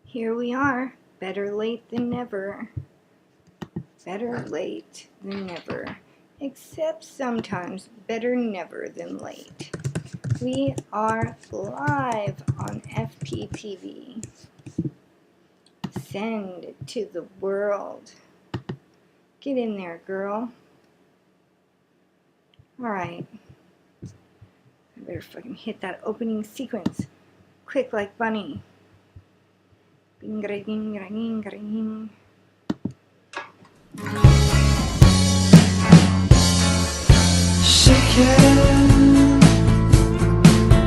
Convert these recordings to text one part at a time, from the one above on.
Here we are, better late than never. Better late than never. Except sometimes better never than late. We are live on FPTV. Send it to the world. Get in there, girl. Alright. I better fucking hit that opening sequence. Quick like bunny. Bing, ding, ding, ding. Shake it,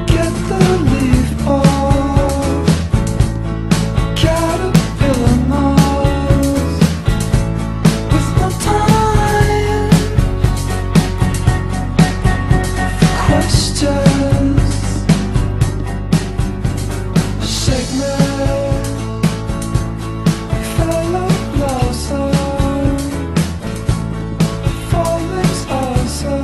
get the leaf off. Caterpillar moth with no time for questions. Shake me, fellow blossom, falling's awesome.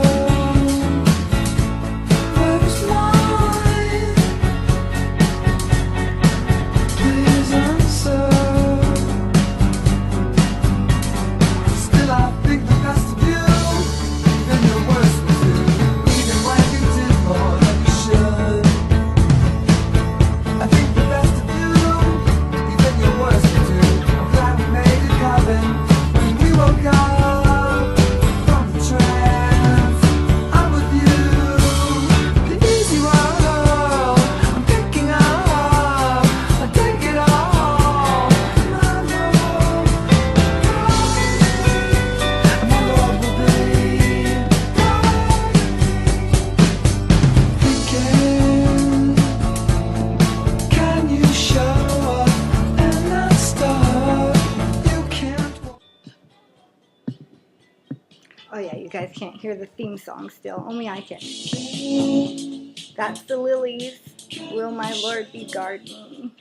Oh yeah, you guys can't hear the theme song still. Only I can. That's the Lilies. Will my Lord be gardening?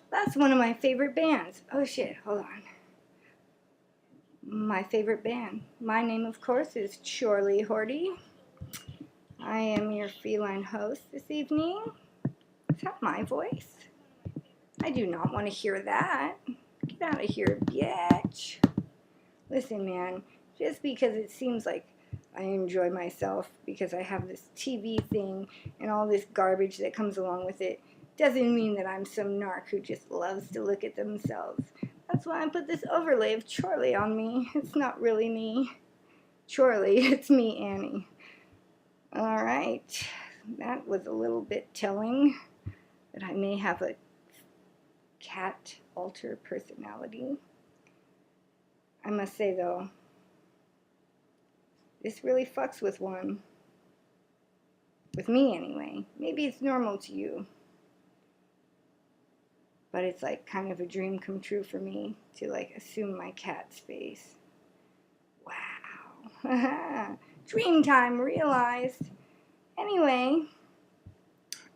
That's one of my favorite bands. Oh shit, hold on. My favorite band. My name, of course, is Chorley Horty. I am your feline host this evening. Is that my voice? I do not want to hear that. Get out of here, bitch. Listen, man, just because it seems like I enjoy myself because I have this TV thing and all this garbage that comes along with it, doesn't mean that I'm some narc who just loves to look at themselves. That's why I put this overlay of Chorley on me. It's not really me, Chorley, it's me, Annie. Alright, that was a little bit telling that I may have a cat alter personality. I must say, though, this really fucks with one. With me, anyway. Maybe it's normal to you. But it's like kind of a dream come true for me to like assume my cat space. Wow. Dream time realized. Anyway,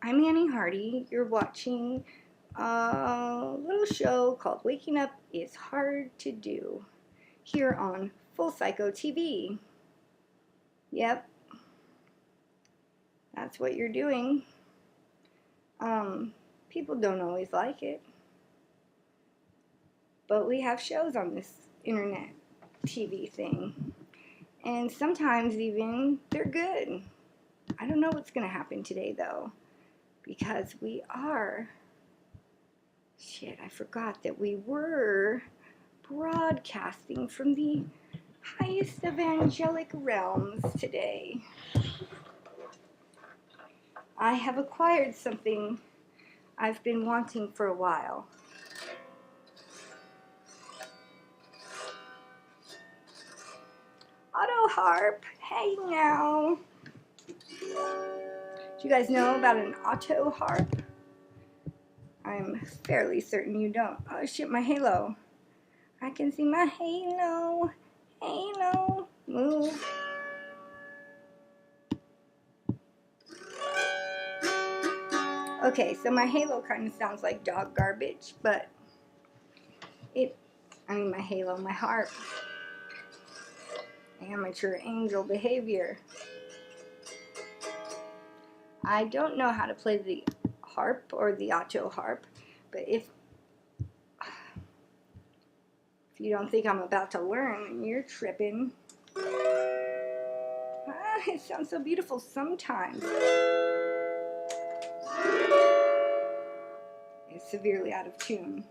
I'm Annie Hardy. You're watching a little show called Waking Up is Hard to Do. Here on Full Psycho TV. Yep. That's what you're doing. People don't always like it. But we have shows on this internet TV thing. And sometimes even they're good. I don't know what's going to happen today though. Because we are... Shit, I forgot that we were... broadcasting from the highest of angelic realms today. I have acquired something I've been wanting for a while. Auto harp. Hey now. Do you guys know about an auto harp? I'm fairly certain you don't. Oh shit, my halo. I can see my halo, halo, move. Okay, so my halo kind of sounds like dog garbage, but my halo, my harp. Amateur angel behavior. I don't know how to play the harp or the auto harp. But if you don't think I'm about to learn, you're tripping. It sounds so beautiful sometimes. It's severely out of tune.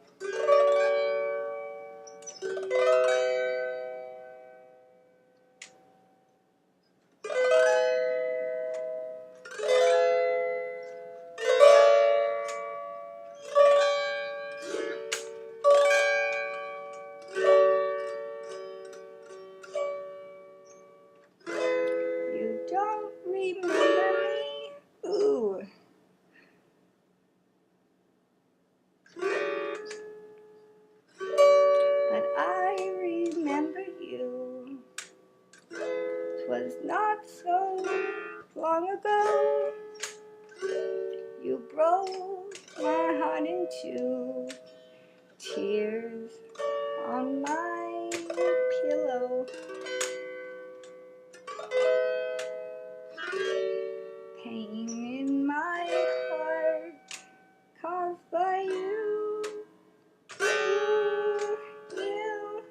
You don't remember me? Ooh. But I remember you. 'Twas not so long ago. You broke my heart in two. Tears on my pillow. Pain in my heart caused by you. You.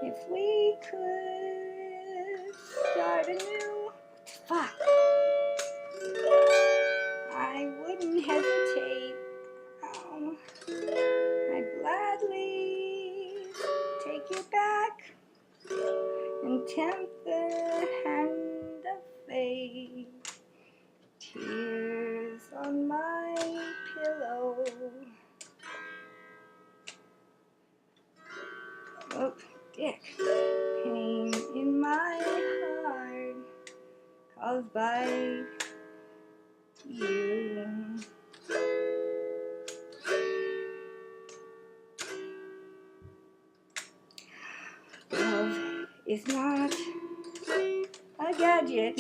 If we could start anew, fuck, I wouldn't hesitate. Oh, I'd gladly take you back and tempt the hand of fate. Tears on my pillow. Oh, dick. Pain in my heart caused by you. Love is not a gadget.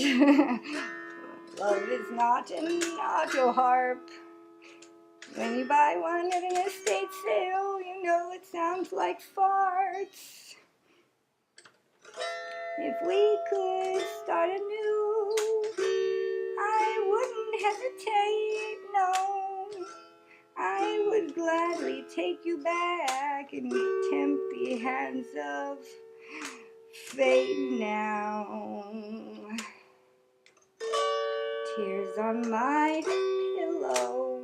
Love is not an auto harp. When you buy one at an estate sale, you know it sounds like farts. If we could start anew, I wouldn't hesitate, no. I would gladly take you back and tempt the hands of fate now. Tears on my pillow.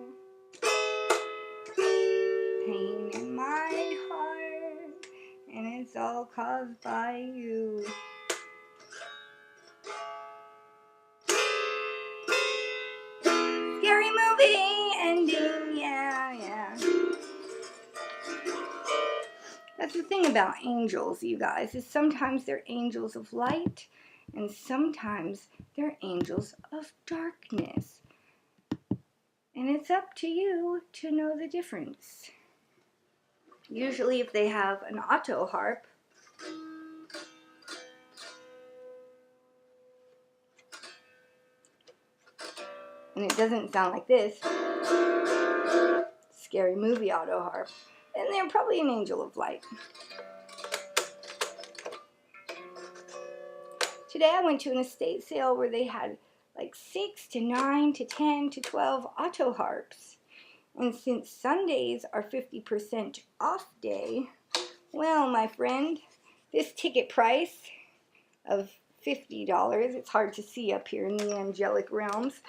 Pain in my heart, and it's all caused by you. Scary movie ending, yeah. That's the thing about angels, you guys, is sometimes they're angels of light, and sometimes they're angels of darkness. And it's up to you to know the difference. Usually if they have an auto harp, and it doesn't sound like this, scary movie auto harp, then they're probably an angel of light. Today I went to an estate sale where they had like 6 to 9 to 10 to 12 auto harps. And since Sundays are 50% off day, well, my friend, this ticket price of $50, it's hard to see up here in the angelic realms,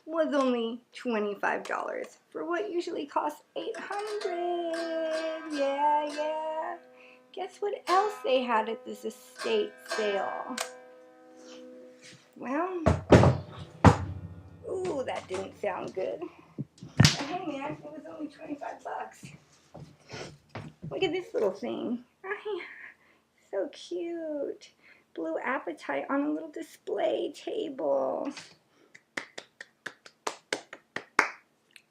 was only $25 for what usually costs $800. Yeah. Guess what else they had at this estate sale? Well, ooh, that didn't sound good. But hey man, it was only $25. Look at this little thing. So cute. Blue Appetite on a little display table.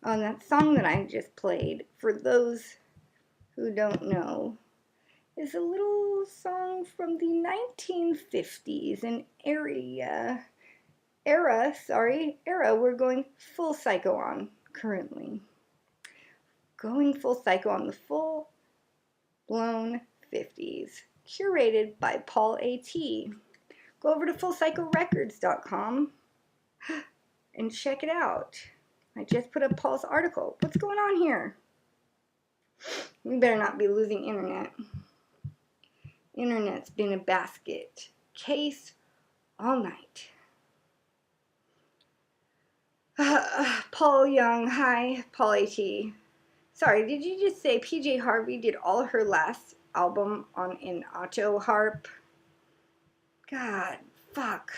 Oh, that song that I just played, for those who don't know, is a little song from the 1950s, an era we're going full psycho on currently. Going full cycle on the full blown 50s, curated by Paul A.T. Go over to fullcyclerecords.com and check it out. I just put up Paul's article. What's going on here? We better not be losing internet. Internet's been a basket case all night. Paul Young, hi, Paul A.T. Sorry, did you just say PJ Harvey did all her last album on an auto harp? God, fuck.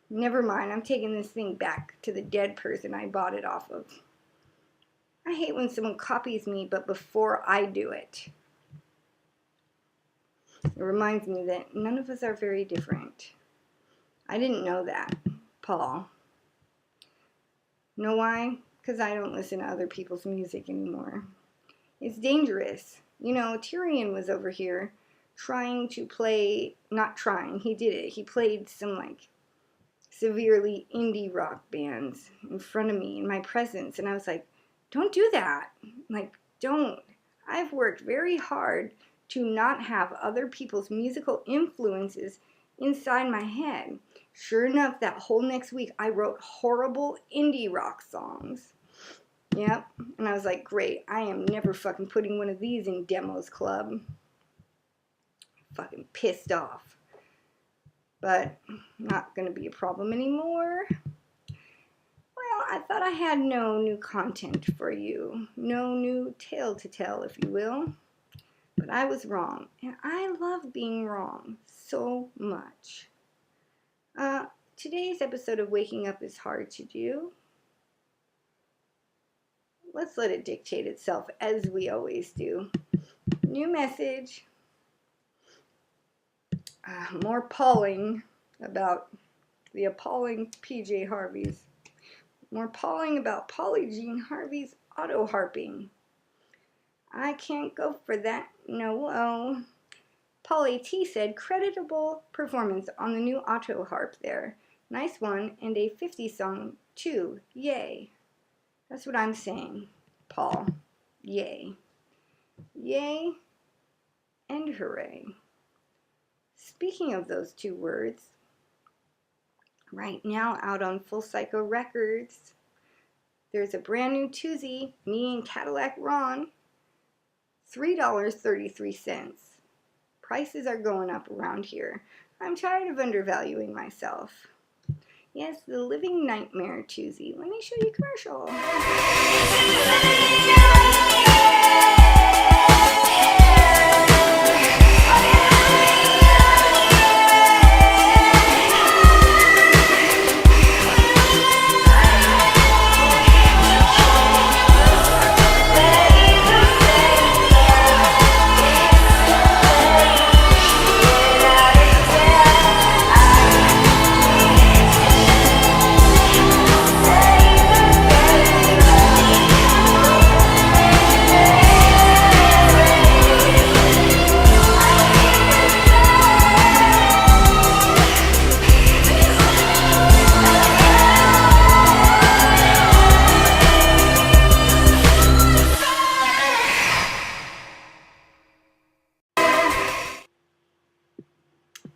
Never mind, I'm taking this thing back to the dead person I bought it off of. I hate when someone copies me, but before I do it. It reminds me that none of us are very different. I didn't know that, Paul. Know why? Because I don't listen to other people's music anymore. It's dangerous. You know, Tyrion was over here trying to play, not trying, he did it. He played some like severely indie rock bands in front of me in my presence. And I was like, don't do that. Like, don't. I've worked very hard to not have other people's musical influences inside my head. Sure enough, that whole next week, I wrote horrible indie rock songs. Yep. And I was like, great, I am never fucking putting one of these in Demos Club. Fucking pissed off. But not going to be a problem anymore. Well, I thought I had no new content for you. No new tale to tell, if you will. But I was wrong. And I love being wrong so much. Today's episode of Waking Up is hard to do. Let's let it dictate itself, as we always do. New message. More palling about the appalling PJ Harveys. More palling about Polly Jean Harvey's auto harping. I can't go for that. No. Paul A.T. said, creditable performance on the new auto harp there. Nice one, and a 50 song too. Yay. That's what I'm saying, Paul. Yay. Yay and hooray. Speaking of those two words, right now out on Full Cycle Records, there's a brand new twosie, me and Cadillac Ron, $3.33. Prices are going up around here. I'm tired of undervaluing myself. Yes, the Living Nightmare twosie. Let me show you a commercial.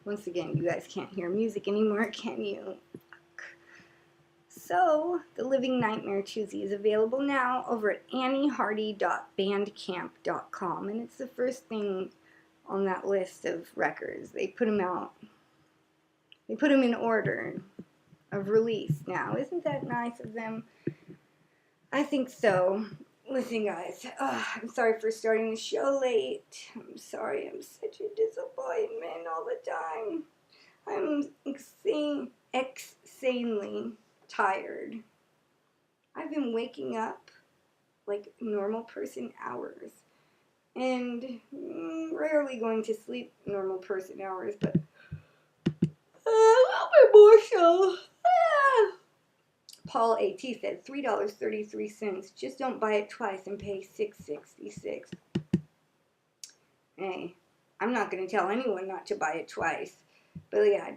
Once again, you guys can't hear music anymore, can you? So, the Living Nightmare twosie is available now over at anniehardy.bandcamp.com, and it's the first thing on that list of records. They put them out. They put them in order of release now. Isn't that nice of them? I think so. Listen, guys, I'm sorry for starting the show late. I'm sorry, I'm such a disappointment all the time. I'm insanely tired. I've been waking up like normal person hours and rarely going to sleep normal person hours, but a little bit more so. Paul A.T. said $3.33. Just don't buy it twice and pay $6.66. Hey, I'm not going to tell anyone not to buy it twice. But yeah,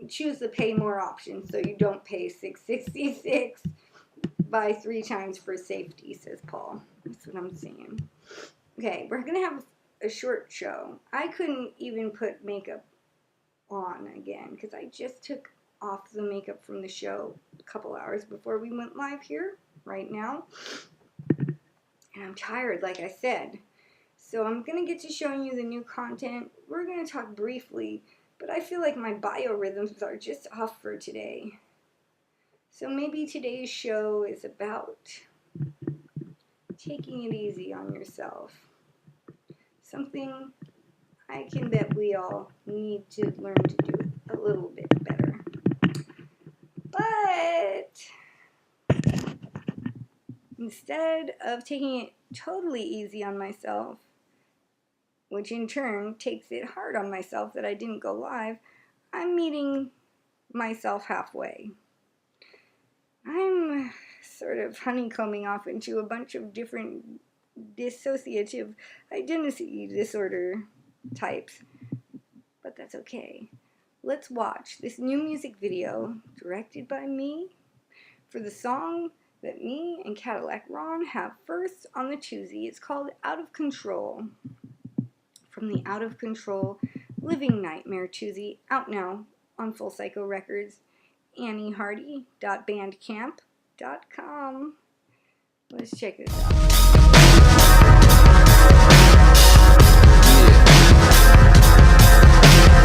choose the pay more option so you don't pay $6.66. Buy 3 times for safety, says Paul. That's what I'm saying. Okay, we're gonna have a short show. I couldn't even put makeup on again because I just took off the makeup from the show a couple hours before we went live here right now. And I'm tired, like I said. So I'm going to get to showing you the new content. We're going to talk briefly, but I feel like my biorhythms are just off for today. So maybe today's show is about taking it easy on yourself. Something I can bet we all need to learn to do a little bit better. But instead of taking it totally easy on myself, which in turn takes it hard on myself that I didn't go live, I'm meeting myself halfway. I'm sort of honeycombing off into a bunch of different dissociative identity disorder types, but that's okay. Let's watch this new music video directed by me for the song that me and Cadillac Ron have first on the Tuesday. It's called Out of Control. From the Out of Control Living Nightmare Tuesday, out now on Full Psycho Records, anniehardy.bandcamp.com. Let's check this out.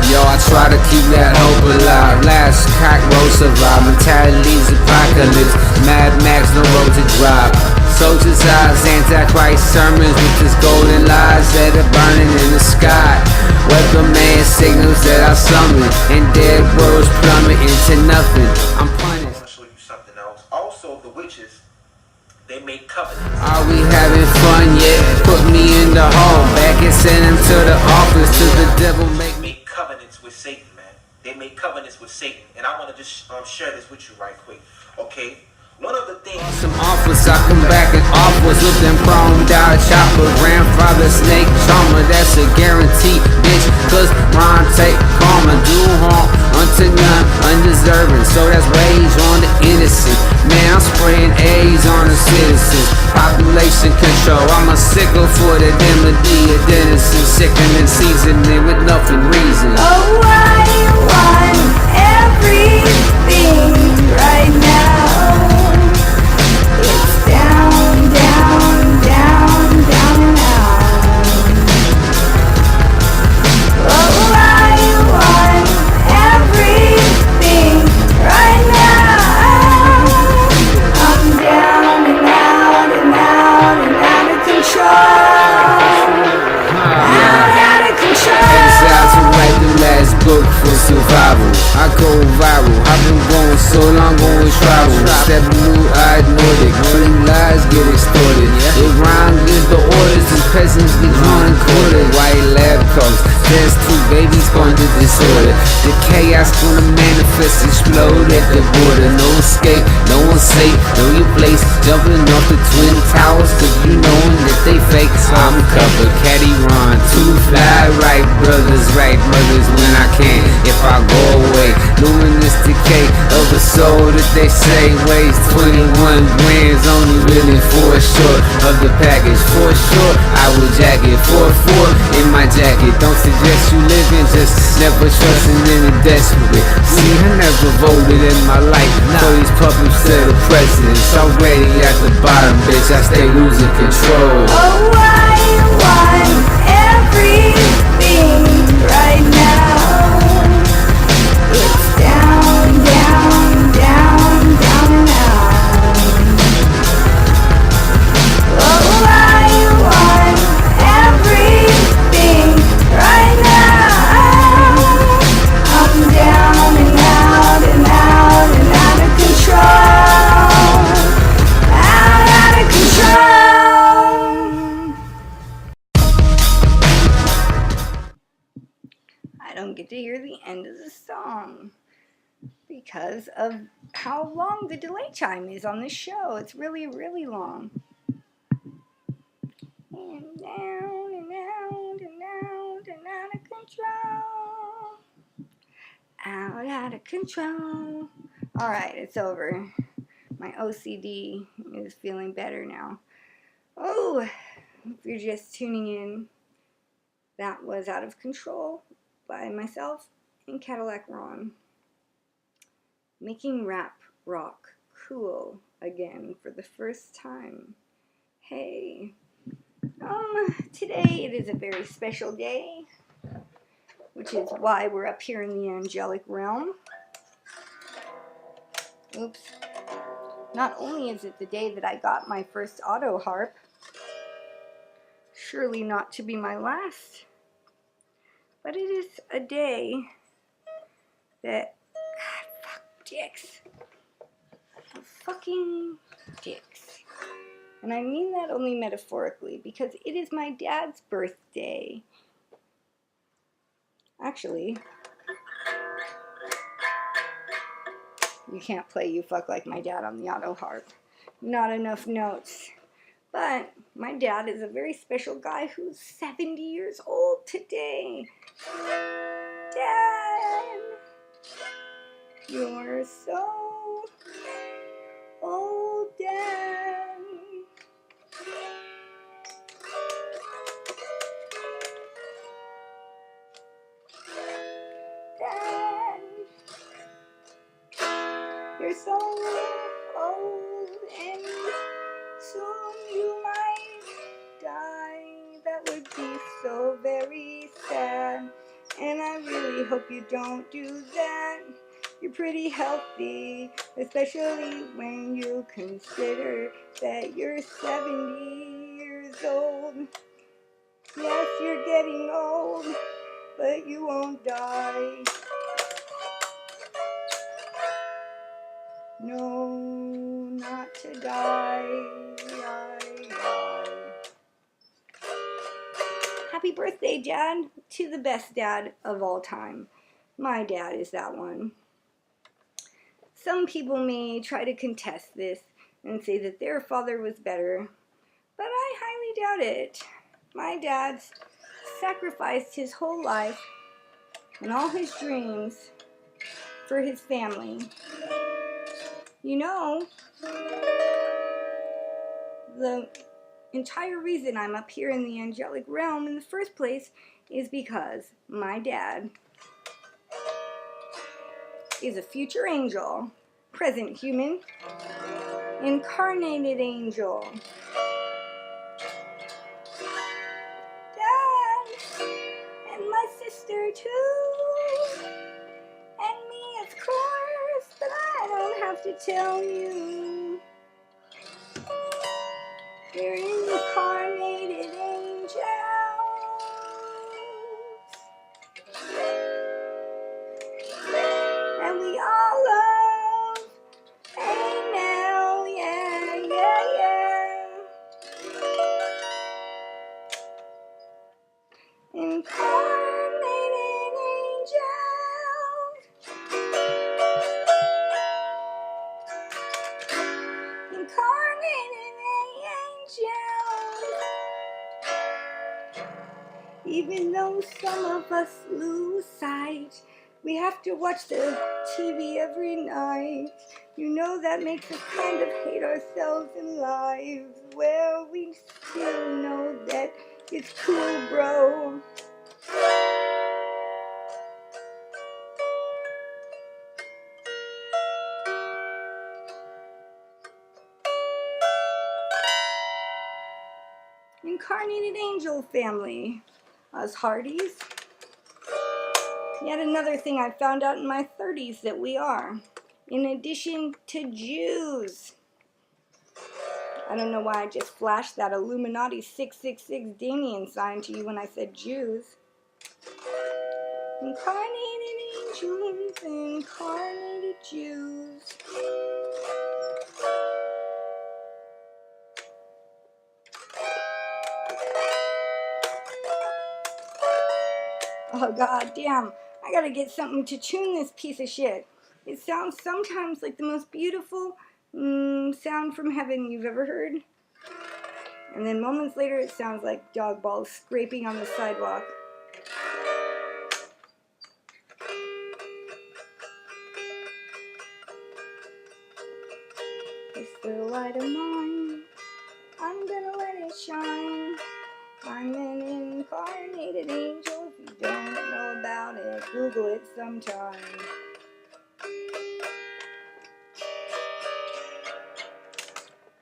Yo, I try to keep that hope alive. Last cockroach survive. Mentality's apocalypse. Mad Max, no road to drive. Soldiers' eyes, Antichrist sermons with his golden lies that are burning in the sky. Weatherman signals that I summon, and dead words plummet into nothing. I'm punished. I want to show you something else. Also, the witches, they make covenants. Are we having fun yet? Put me in the hall, back and send him to the office. To the devil make me. Covenants with Satan, man. They make covenants with Satan, and I want to just share this with you right quick. Okay, one of the things. Some office, I come back in office with them chromed out chopper. Grandfather snake charmer, that's a guarantee, bitch. Cause Ron take karma, do harm unto none undeserving. So that's rage on the innocent. Man, I'm spraying A's on the citizens. Population control, I'm a sickle for the remedy of denizen. Sickening seasoning with nothing reason. Oh, I want everything right now. It's down, down, down, down and out. Oh, I want everything right now. I'm down and out and out and out of control. Out of control. Exile to write the last book for survival. I go viral, I've been going so long, going travel. Step blue-eyed Nordic, running lies get extorted. The rhyme gives the orders and peasants get drawn and quartered. White lab coats, there's two babies born to disorder. The chaos gonna manifest, explode at the border. No escape, no one safe, know your place. Jumping off the twin towers, cause you knowin' that they fake. So I'm covered, Caddy Ron, two fly right brothers, right mothers when I can. If I go away, luminous decay of a soul that they say weighs 21 grams, only really 4 short of the package. 4 short, I will jack it. 4-4 in my jacket. Don't suggest you living, just never trusting in the desperate. See, I never voted in my life for these puppets to the presidents. Already at the bottom, bitch, I stay losing control. Oh, I want everything right now. It's down, down, down, down and out. Oh, I want everything right now. I'm down and out and out and out of control. Out of control. I don't get to hear the end of the song because of how long the delay time is on this show. It's really, really long. And down and out and out and out of control. Out of control. Alright, it's over. My OCD is feeling better now. Oh, if you're just tuning in, that was Out of Control by myself and Cadillac Ron. Making rap rock cool again for the first time. Hey, today it is a very special day, which is why we're up here in the angelic realm. Oops. Not only is it the day that I got my first auto harp, surely not to be my last, but it is a day that, God, fuck dicks. Fucking dicks. And I mean that only metaphorically, because it is my dad's birthday. Actually, you can't play You Fuck Like My Dad on the auto harp. Not enough notes. But my dad is a very special guy who's 70 years old today. Dad, you're so old, Dad. Dad, you're so old and soon you might die. That would be so very sad. And I really hope you don't do that. You're pretty healthy, especially when you consider that you're 70 years old. Yes, you're getting old, but you won't die. No, not to die. Happy birthday, Dad, to the best dad of all time. My dad is that one. Some people may try to contest this and say that their father was better, but I highly doubt it. My dad sacrificed his whole life and all his dreams for his family. You know, the entire reason I'm up here in the angelic realm in the first place is because my dad is a future angel, present human, incarnated angel. Dad, and my sister too, and me of course, but I don't have to tell you. You're incarnated angels, and we all love Angel, yeah, yeah, yeah. Incarnated angels, incarnated angels. Even though some of us lose sight, we have to watch the TV every night. You know that makes us kind of hate ourselves and lives. Well, we still know that it's cool, bro. Incarnated angel family, us Hardys. Yet another thing I found out in my 30s that we are, in addition to Jews. I don't know why I just flashed that Illuminati 666 Damien sign to you when I said Jews. Incarnated angels, incarnated Jews. Oh god damn, I gotta get something to tune this piece of shit. It sounds sometimes like the most beautiful sound from heaven you've ever heard. And then moments later it sounds like dog balls scraping on the sidewalk. This little light of mine, I'm gonna let it Hated Angel. If you don't know about it, Google it sometime.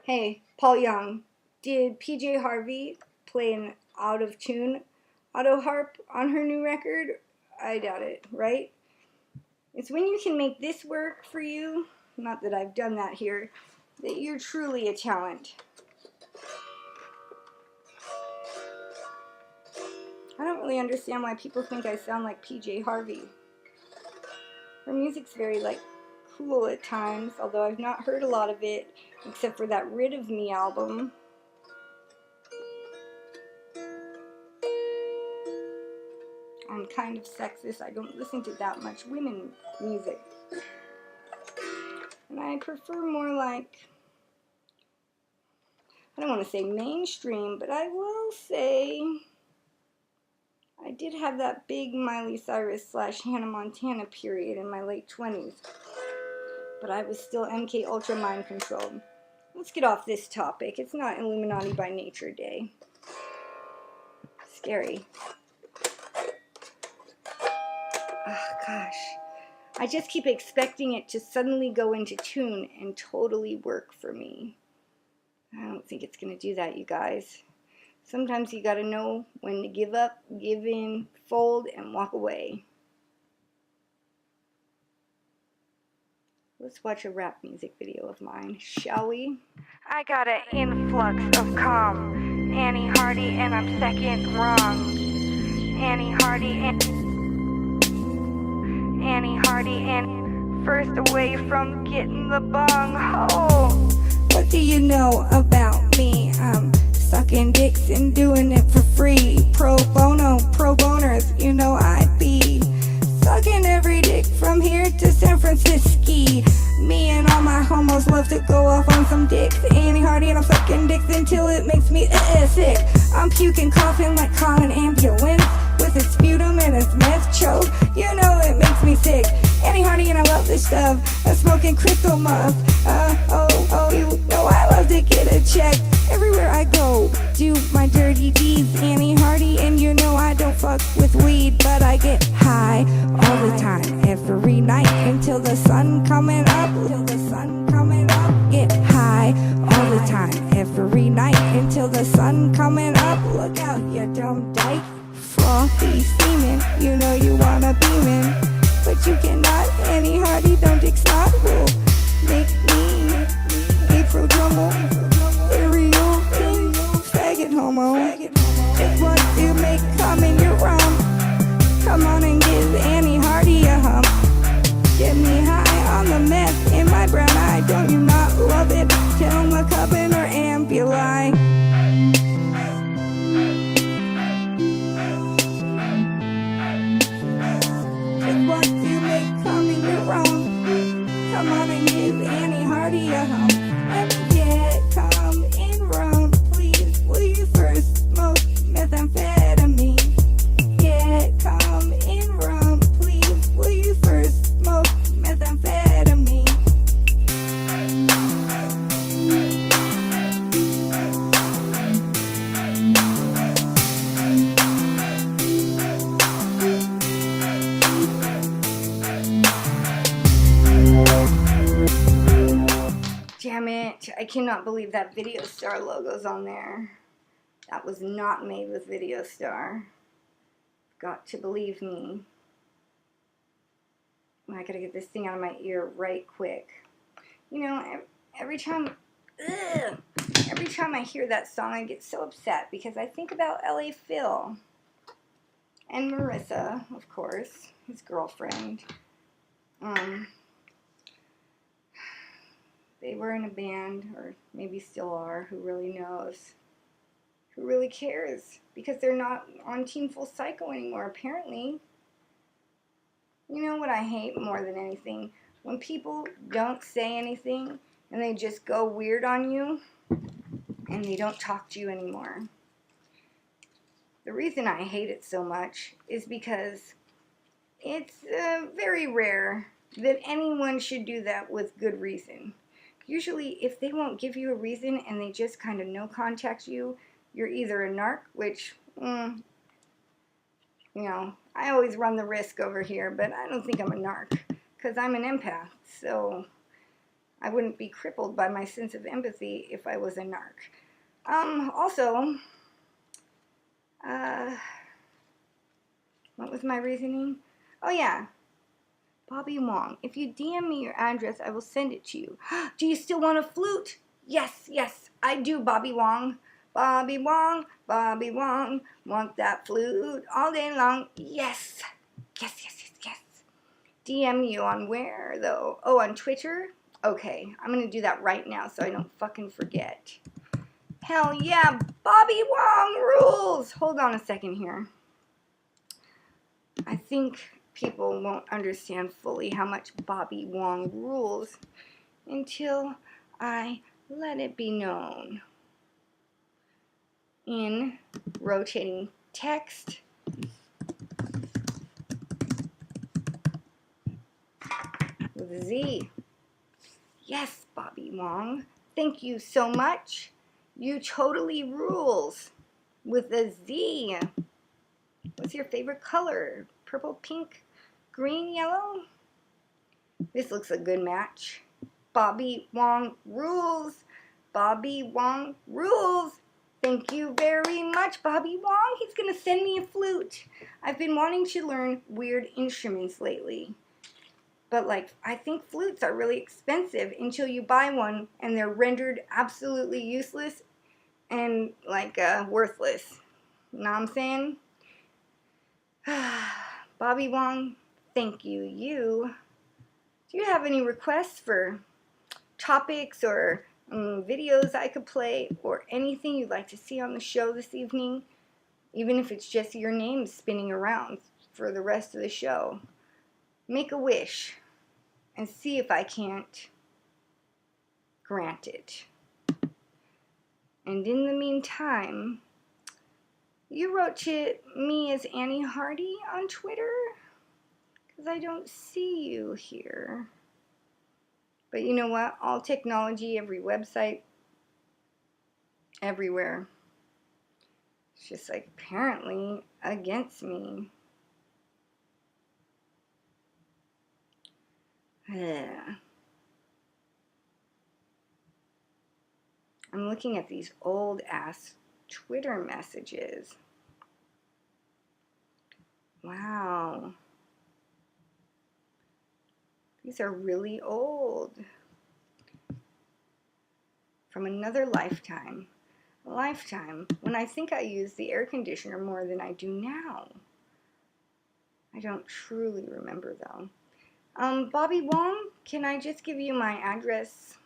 Hey, Paul Young, did PJ Harvey play an out-of-tune auto harp on her new record? I doubt it, right? It's when you can make this work for you, not that I've done that here, that you're truly a talent. I don't really understand why people think I sound like PJ Harvey. Her music's very, cool at times, although I've not heard a lot of it, except for that Rid of Me album. I'm kind of sexist. I don't listen to that much women music. And I prefer more I don't want to say mainstream, but I will say I did have that big Miley Cyrus / Hannah Montana period in my late 20s. But I was still MK Ultra mind controlled. Let's get off this topic. It's not Illuminati by Nature Day. Scary. Oh, gosh. I just keep expecting it to suddenly go into tune and totally work for me. I don't think it's going to do that, you guys. Sometimes you got to know when to give up, give in, fold, and walk away. Let's watch a rap music video of mine, shall we? I got an influx of calm. Annie Hardy, and I'm second wrong. Annie Hardy and first away from getting the bong hole. What do you know about me? I'm sucking dicks and doing it for free. Pro bono, pro boners, you know I'd be sucking every dick from here to San Francisco. Me and all my homos love to go off on some dicks. Annie Hardy and I'm sucking dicks until it makes me sick. I'm puking, coughing like calling ambulance with his sputum and his meth choke. You know it makes me sick. Annie Hardy and I love this stuff. I'm smoking crystal muff. You know I love to get a check. Everywhere I go, do my dirty deeds. Annie Hardy, and you know I don't fuck with weed, but I get high all the time, every night until the sun coming up. Get high all the time, every night until the sun coming up. Look out, you dumb dyke. Frothy semen, you know you wanna beam in, but you cannot. Annie Hardy, don't dick snot. Will make me a prodromal, aerial king, faggot homo. It's what you make come in your rum. Come on and give Annie Hardy a hump. Get me high on the meth in my brown eye. Don't you not love it? Tell McCubbin or Ambuli. It's what you make come in your rum. Come on and give Annie Hardy a hump. And get come in rum. Please, will you first smoke methamphetamine? Get come in rum. Please, will you first smoke methamphetamine? Damn it, I cannot believe that Video Star logo's on there. That was not made with Video Star. Got to believe me. I gotta get this thing out of my ear right quick. You know, every time I hear that song, I get so upset because I think about LA Phil and Marissa, of course, his girlfriend. They were in a band, or maybe still are, who really knows? Who really cares? Because they're not on Teen Full Cycle anymore, apparently. You know what I hate more than anything? When people don't say anything, and they just go weird on you, and they don't talk to you anymore. The reason I hate it so much is because it's very rare that anyone should do that with good reason. Usually, if they won't give you a reason and they just kind of no contact you, you're either a narc, which You know, I always run the risk over here, but I don't think I'm a narc, because I'm an empath, so I wouldn't be crippled by my sense of empathy if I was a narc. Also, what was my reasoning? Oh yeah, Bobby Wong. If you DM me your address, I will send it to you. Do you still want a flute? Yes, yes, I do, Bobby Wong. Bobby Wong, Bobby Wong, want that flute all day long. Yes, yes, yes, yes, yes. DM you on where, though? Oh, on Twitter? Okay, I'm going to do that right now so I don't fucking forget. Hell yeah, Bobby Wong rules! Hold on a second here. I think people won't understand fully how much Bobby Wong rules until I let it be known. In rotating text, with a Z. Yes, Bobby Wong. Thank you so much. You totally rules. With a Z. What's your favorite color? Purple, pink, green, yellow? This looks a good match. Bobby Wong rules. Bobby Wong rules. Thank you very much, Bobby Wong. He's going to send me a flute. I've been wanting to learn weird instruments lately. But, like, I think flutes are really expensive until you buy one and they're rendered absolutely useless and, like, worthless. You know what I'm saying? Bobby Wong, thank you. Do you have any requests for topics or videos I could play or anything you'd like to see on the show this evening? Even if it's just your name spinning around for the rest of the show. Make a wish and see if I can't grant it. And in the meantime, you wrote to me as Annie Hardy on Twitter, because I don't see you here. But you know what? All technology, every website, everywhere, it's just like apparently against me. I'm looking at these old ass Twitter messages. Wow. These are really old. From another lifetime. A lifetime when I think I used the air conditioner more than I do now. I don't truly remember though. Bobby Wong, can I just give you my address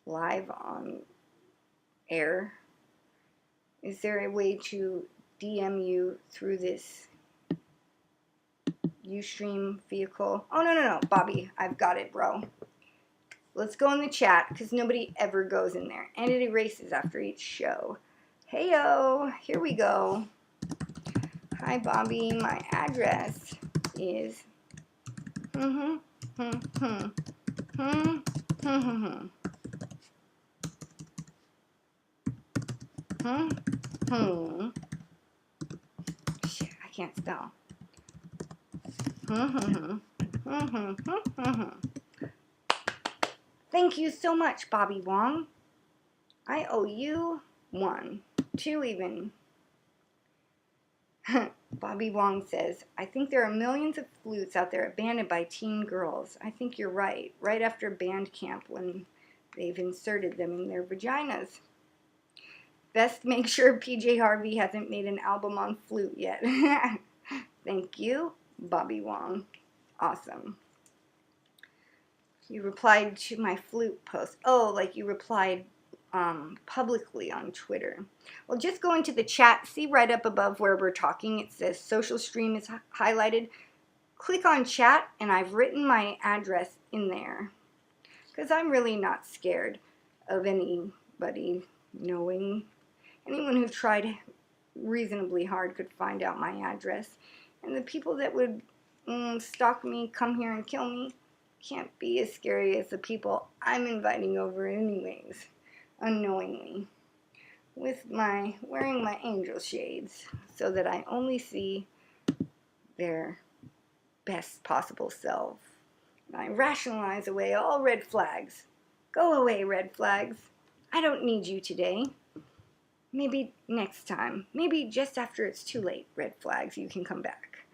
live on air? Is there a way to DM you through this Ustream vehicle? Oh, no, Bobby, I've got it, bro. Let's go in the chat, because nobody ever goes in there. And it erases after each show. Heyo, here we go. Hi, Bobby, my address is... Shit, I can't spell. Thank you so much, Bobby Wong. I owe you 1, 2 even. Bobby Wong says, I think there are millions of flutes out there abandoned by teen girls. I think you're right. Right after band camp when they've inserted them in their vaginas. Best make sure PJ Harvey hasn't made an album on flute yet. Thank you, Bobby Wong. Awesome. You replied to my flute post. Oh, like you replied publicly on Twitter. Well, just go into the chat. See right up above where we're talking. It says social stream is highlighted. Click on chat, and I've written my address in there. Because I'm really not scared of anybody knowing. Anyone who tried reasonably hard could find out my address. And the people that would stalk me, come here and kill me, can't be as scary as the people I'm inviting over anyways, unknowingly. with my wearing my angel shades so that I only see their best possible self. And I rationalize away all red flags. Go away, red flags. I don't need you today. Maybe next time. Maybe just after it's too late, red flags, you can come back.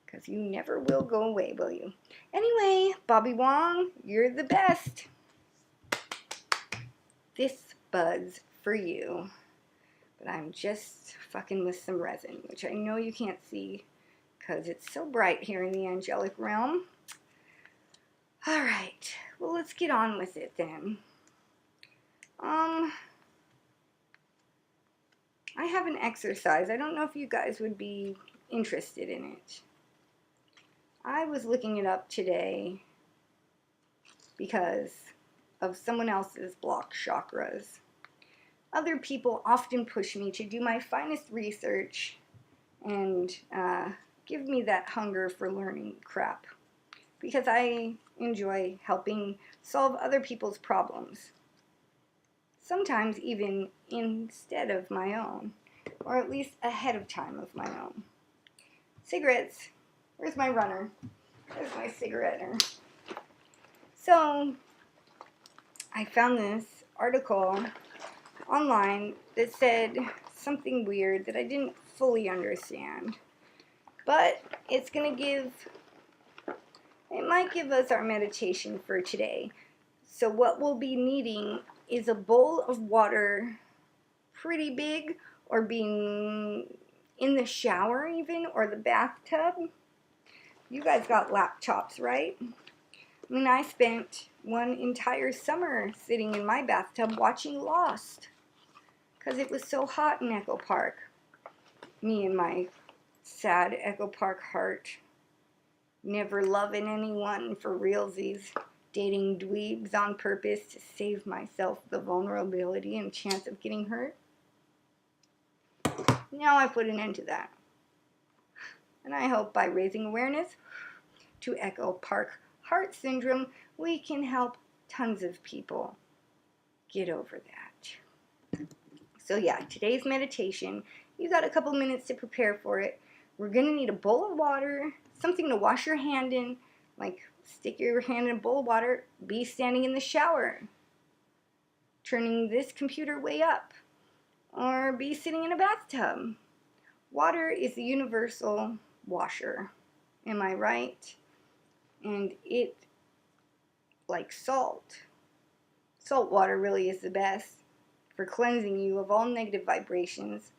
Because you never will go away, will you? Anyway, Bobby Wong, you're the best. This bud's for you. But I'm just fucking with some resin, which I know you can't see because it's so bright here in the angelic realm. Alright, well, let's get on with it then. I have an exercise. I don't know if you guys would be interested in it. I was looking it up today because of someone else's blocked chakras. Other people often push me to do my finest research and give me that hunger for learning crap because I enjoy helping solve other people's problems. Sometimes even instead of my own, or at least ahead of time of my own. Cigarettes. Where's my runner? Where's my cigarette-er? So, I found this article online that said something weird that I didn't fully understand. But it's going to it might give us our meditation for today. So what we'll be needing is a bowl of water, pretty big, or being in the shower even, or the bathtub. You guys got laptops, right? I mean, I spent one entire summer sitting in my bathtub watching Lost because it was so hot in Echo Park. Me and my sad Echo Park heart, never loving anyone for realsies, dating dweebs on purpose to save myself the vulnerability and chance of getting hurt. Now I put an end to that. And I hope by raising awareness to Echo Park heart syndrome, we can help tons of people get over that. So yeah, today's meditation, you got a couple minutes to prepare for it. We're going to need a bowl of water, something to wash your hand in, like stick your hand in a bowl of water, be standing in the shower, turning this computer way up, or be sitting in a bathtub. Water is the universal washer, am I right? And it, like salt water really is the best for cleansing you of all negative vibrations.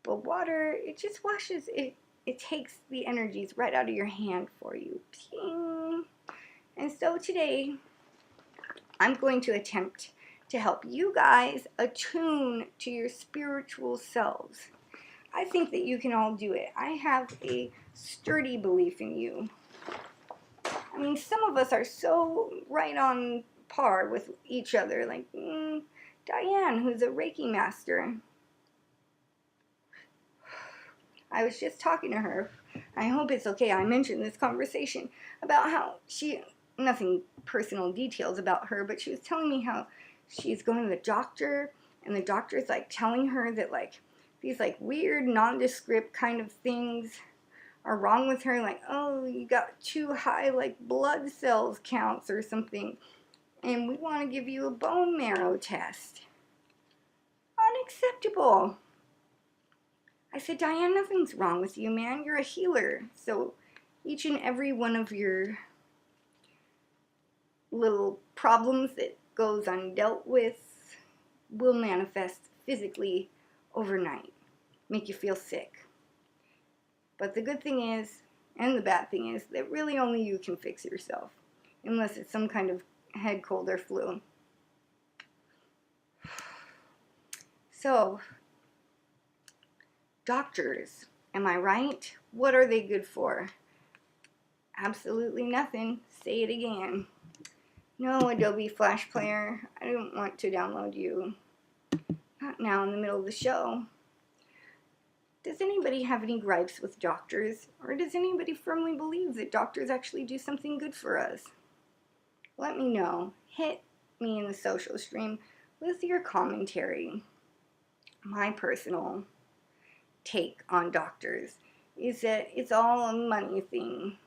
But water, it just washes, it takes the energies right out of your hand for you. Ping. And so today, I'm going to attempt to help you guys attune to your spiritual selves. I think that you can all do it. I have a sturdy belief in you. I mean, some of us are so right on par with each other, like Diane, who's a Reiki master. I was just talking to her. I hope it's okay. I mentioned this conversation about how nothing personal details about her, but she was telling me how she's going to the doctor, and the doctor's like telling her that like these like weird nondescript kind of things are wrong with her, like, oh, you got too high like blood cells counts or something, and we want to give you a bone marrow test. Unacceptable. I said, Diane, nothing's wrong with you, man. You're a healer. So each and every one of your little problems that goes undealt with will manifest physically overnight, make you feel sick. But the good thing is, and the bad thing is, that really only you can fix yourself, unless it's some kind of head cold or flu. So, doctors, am I right? What are they good for? Absolutely nothing. Say it again. No, Adobe Flash Player, I don't want to download you. Not now in the middle of the show. Does anybody have any gripes with doctors? Or does anybody firmly believe that doctors actually do something good for us? Let me know. Hit me in the social stream with your commentary. my personal take on doctors is that it's all a money thing.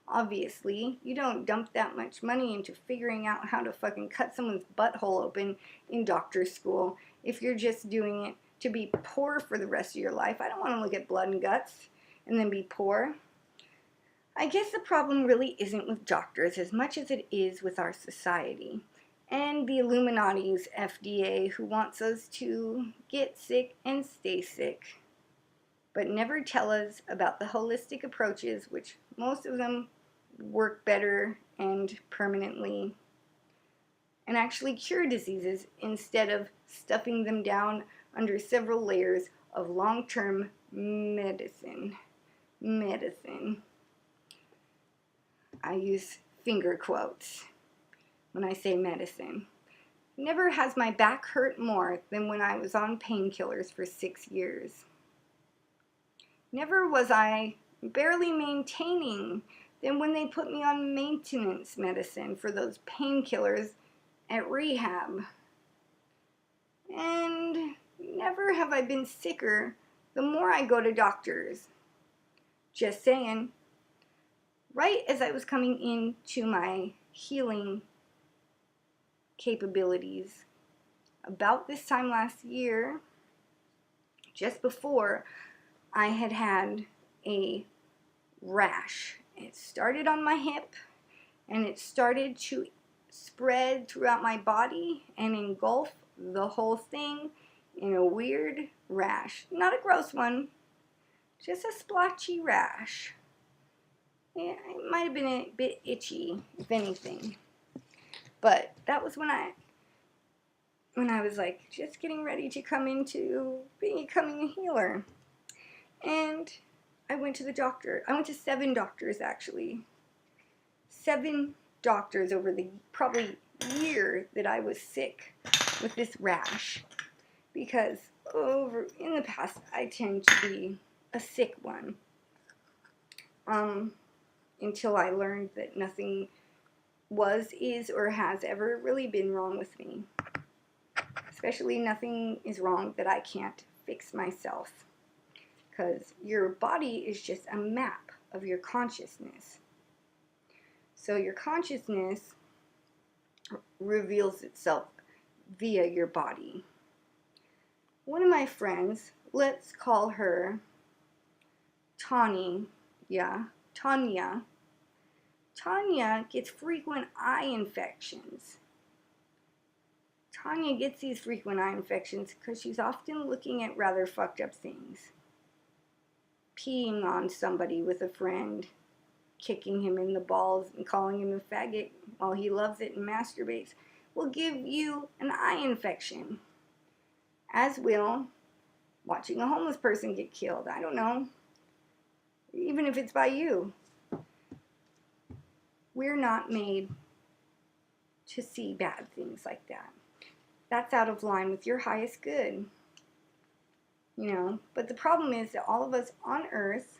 Obviously, you don't dump that much money into figuring out how to fucking cut someone's butthole open in doctor school if you're just doing it to be poor for the rest of your life. I don't want to look at blood and guts and then be poor. I guess the problem really isn't with doctors as much as it is with our society and the Illuminati's FDA, who wants us to get sick and stay sick, but never tell us about the holistic approaches, which most of them work better and permanently and actually cure diseases instead of stuffing them down under several layers of long-term medicine. I use finger quotes when I say medicine. Never has my back hurt more than when I was on painkillers for 6 years. Never was I barely maintaining than when they put me on maintenance medicine for those painkillers at rehab. And never have I been sicker the more I go to doctors. Just saying. Right as I was coming into my healing capabilities, about this time last year, just before, I had a rash. It started on my hip, and it started to spread throughout my body and engulf the whole thing in a weird rash. Not a gross one, just a splotchy rash. Yeah, it might have been a bit itchy, if anything. But that was when I was like just getting ready to come into becoming a healer. And I went to the doctor. I went to 7 doctors, actually. 7 doctors over the probably year that I was sick with this rash. Because in the past, I tend to be a sick one. Until I learned that nothing was, is, or has ever really been wrong with me. Especially nothing is wrong that I can't fix myself. Because your body is just a map of your consciousness. So your consciousness reveals itself via your body. One of my friends, let's call her Tanya, gets frequent eye infections. Tanya gets these frequent eye infections because she's often looking at rather fucked up things. Peeing on somebody with a friend, kicking him in the balls and calling him a faggot while he loves it and masturbates will give you an eye infection. As will watching a homeless person get killed. I don't know. Even if it's by you. We're not made to see bad things like that. That's out of line with your highest good. You know, but the problem is that all of us on Earth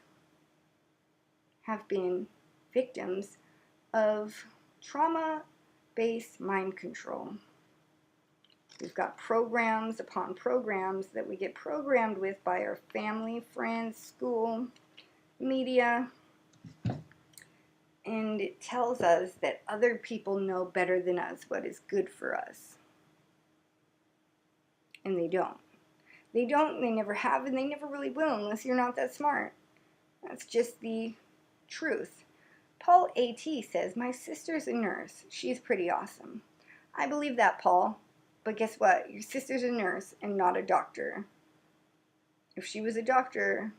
have been victims of trauma-based mind control. We've got programs upon programs that we get programmed with by our family, friends, school, media, and it tells us that other people know better than us what is good for us. And they don't. They don't, they never have, and they never really will unless you're not that smart. That's just the truth. Paul A.T. says, my sister's a nurse. She's pretty awesome. I believe that, Paul. But guess what? Your sister's a nurse and not a doctor. If she was a doctor,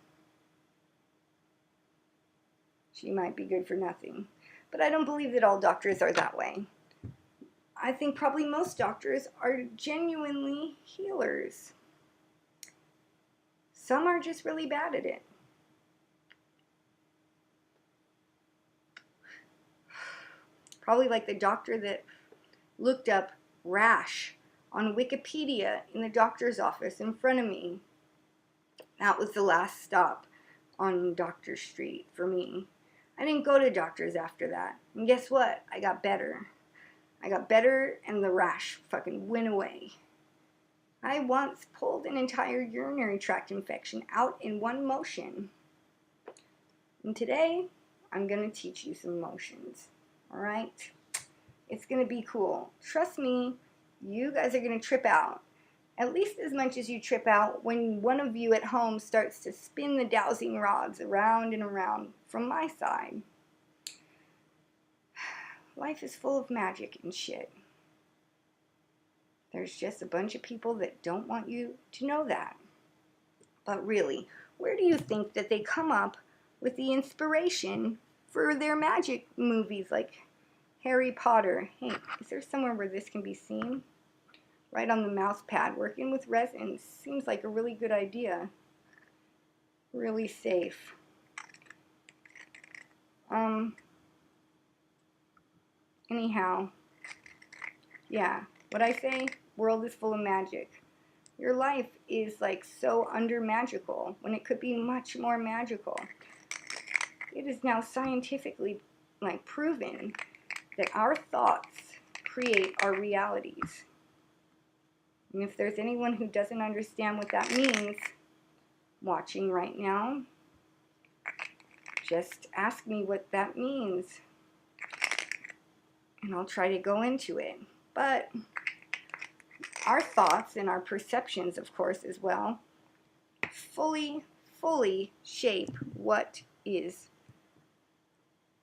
she might be good for nothing. But I don't believe that all doctors are that way. I think probably most doctors are genuinely healers. Some are just really bad at it. Probably like the doctor that looked up rash on Wikipedia in the doctor's office in front of me. That was the last stop on Doctor Street for me. I didn't go to doctors after that. And guess what? I got better. I got better and the rash fucking went away. I once pulled an entire urinary tract infection out in one motion. And today, I'm going to teach you some motions. Alright? It's going to be cool. Trust me, you guys are going to trip out. At least as much as you trip out when one of you at home starts to spin the dowsing rods around and around from my side. Life is full of magic and shit. There's just a bunch of people that don't want you to know that. But really, where do you think that they come up with the inspiration for their magic movies like Harry Potter? Hey, is there somewhere where this can be seen? Right on the mouse pad. Working with resin seems like a really good idea. Really safe. Anyhow. Yeah. What I say? World is full of magic. Your life is like so under magical when it could be much more magical. It is now scientifically proven that our thoughts create our realities. And if there's anyone who doesn't understand what that means, watching right now, just ask me what that means. And I'll try to go into it. But our thoughts and our perceptions, of course, as well, fully shape what is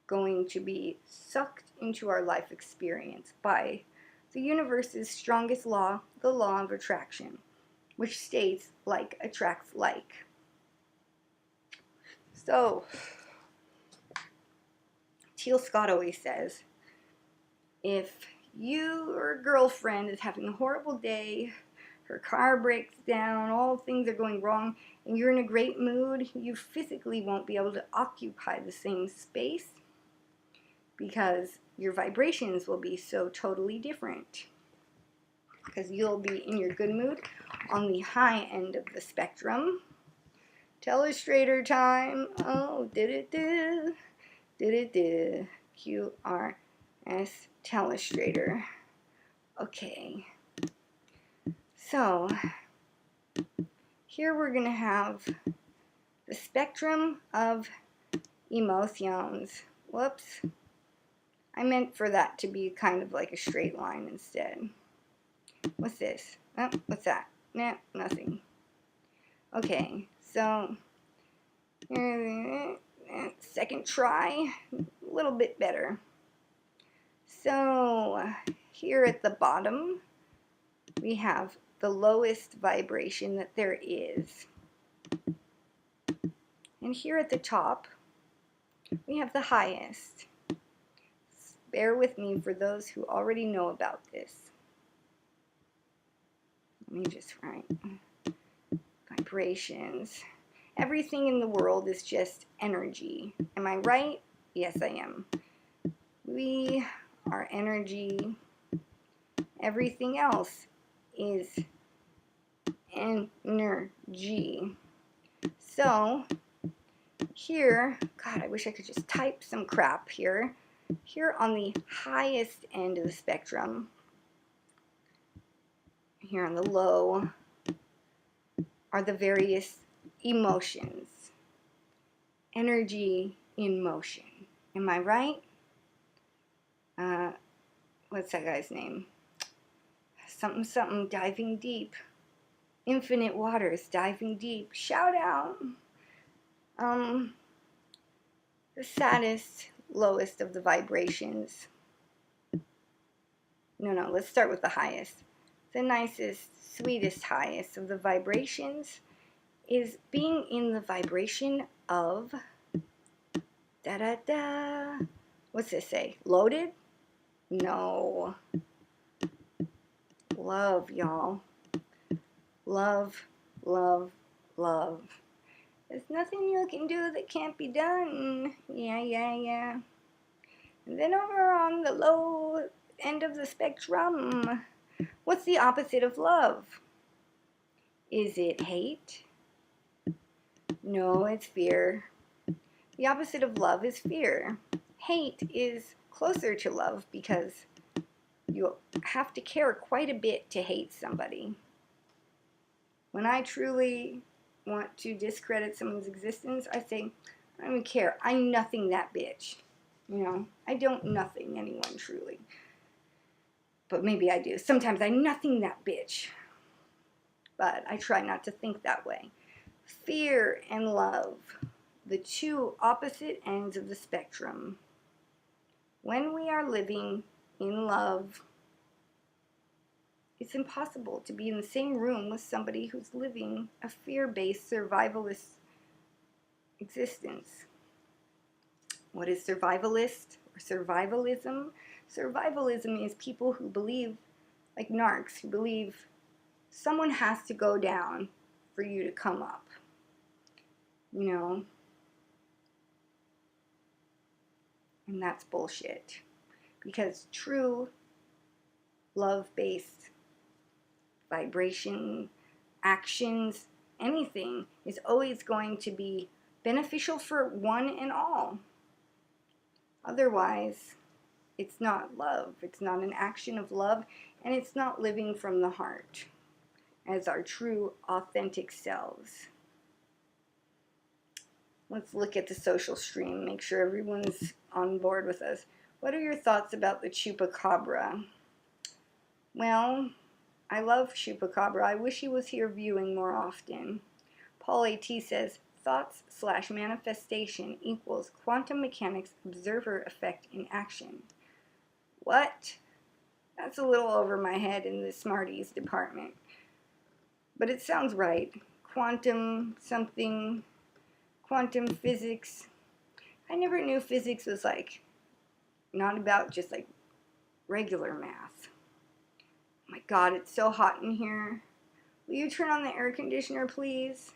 going to be sucked into our life experience by the universe's strongest law, the law of attraction, which states like attracts like. So, Teal Scott always says, if your girlfriend is having a horrible day, her car breaks down, all things are going wrong, and you're in a great mood, you physically won't be able to occupy the same space because your vibrations will be so totally different. Because you'll be in your good mood on the high end of the spectrum. Telestrator time. Oh, QRS Telestrator. Okay. So, here we're going to have the spectrum of emotions. Whoops. I meant for that to be kind of like a straight line instead. What's this? Oh, what's that? Nah, nothing. Okay, so second try, a little bit better. So here at the bottom, we have the lowest vibration that there is. And here at the top, we have the highest. Bear with me for those who already know about this. Let me just write vibrations. Everything in the world is just energy. Am I right? Yes, I am. We are energy. Everything else is energy. So, here, God, I wish I could just type some crap here. Here on the highest end of the spectrum, here on the low, are the various emotions. Energy in motion. Am I right? What's that guy's name? Something diving deep. Infinite waters diving deep. Shout out. The saddest, lowest of the vibrations. No, let's start with the highest. The nicest, sweetest, highest of the vibrations is being in the vibration of da-da-da. What's this say? Loaded? No. Love, y'all. Love, love, love. There's nothing you can do that can't be done. Yeah. And then over on the low end of the spectrum, what's the opposite of love? Is it hate? No, it's fear. The opposite of love is fear. Hate is closer to love because you have to care quite a bit to hate somebody. When I truly want to discredit someone's existence, I say, I don't even care. I'm nothing that bitch. You know, I don't nothing anyone truly. But maybe I do. Sometimes I'm nothing that bitch. But I try not to think that way. Fear and love, the two opposite ends of the spectrum. When we are living in love, it's impossible to be in the same room with somebody who's living a fear-based survivalist existence. What is survivalist or survivalism? Survivalism is people who believe, like narcs, who believe someone has to go down for you to come up. You know? And that's bullshit. Because true love-based vibration, actions, anything is always going to be beneficial for one and all. Otherwise, it's not love. It's not an action of love, and it's not living from the heart as our true, authentic selves. Let's look at the social stream, make sure everyone's on board with us. What are your thoughts about the chupacabra? Well, I love Chupacabra. I wish he was here viewing more often. Paul A.T. says, thoughts/manifestation equals quantum mechanics observer effect in action. What? That's a little over my head in the Smarties department. But it sounds right. Quantum something, quantum physics. I never knew physics was like, not about just like regular math. Oh my God, it's so hot in here. Will you turn on the air conditioner, please?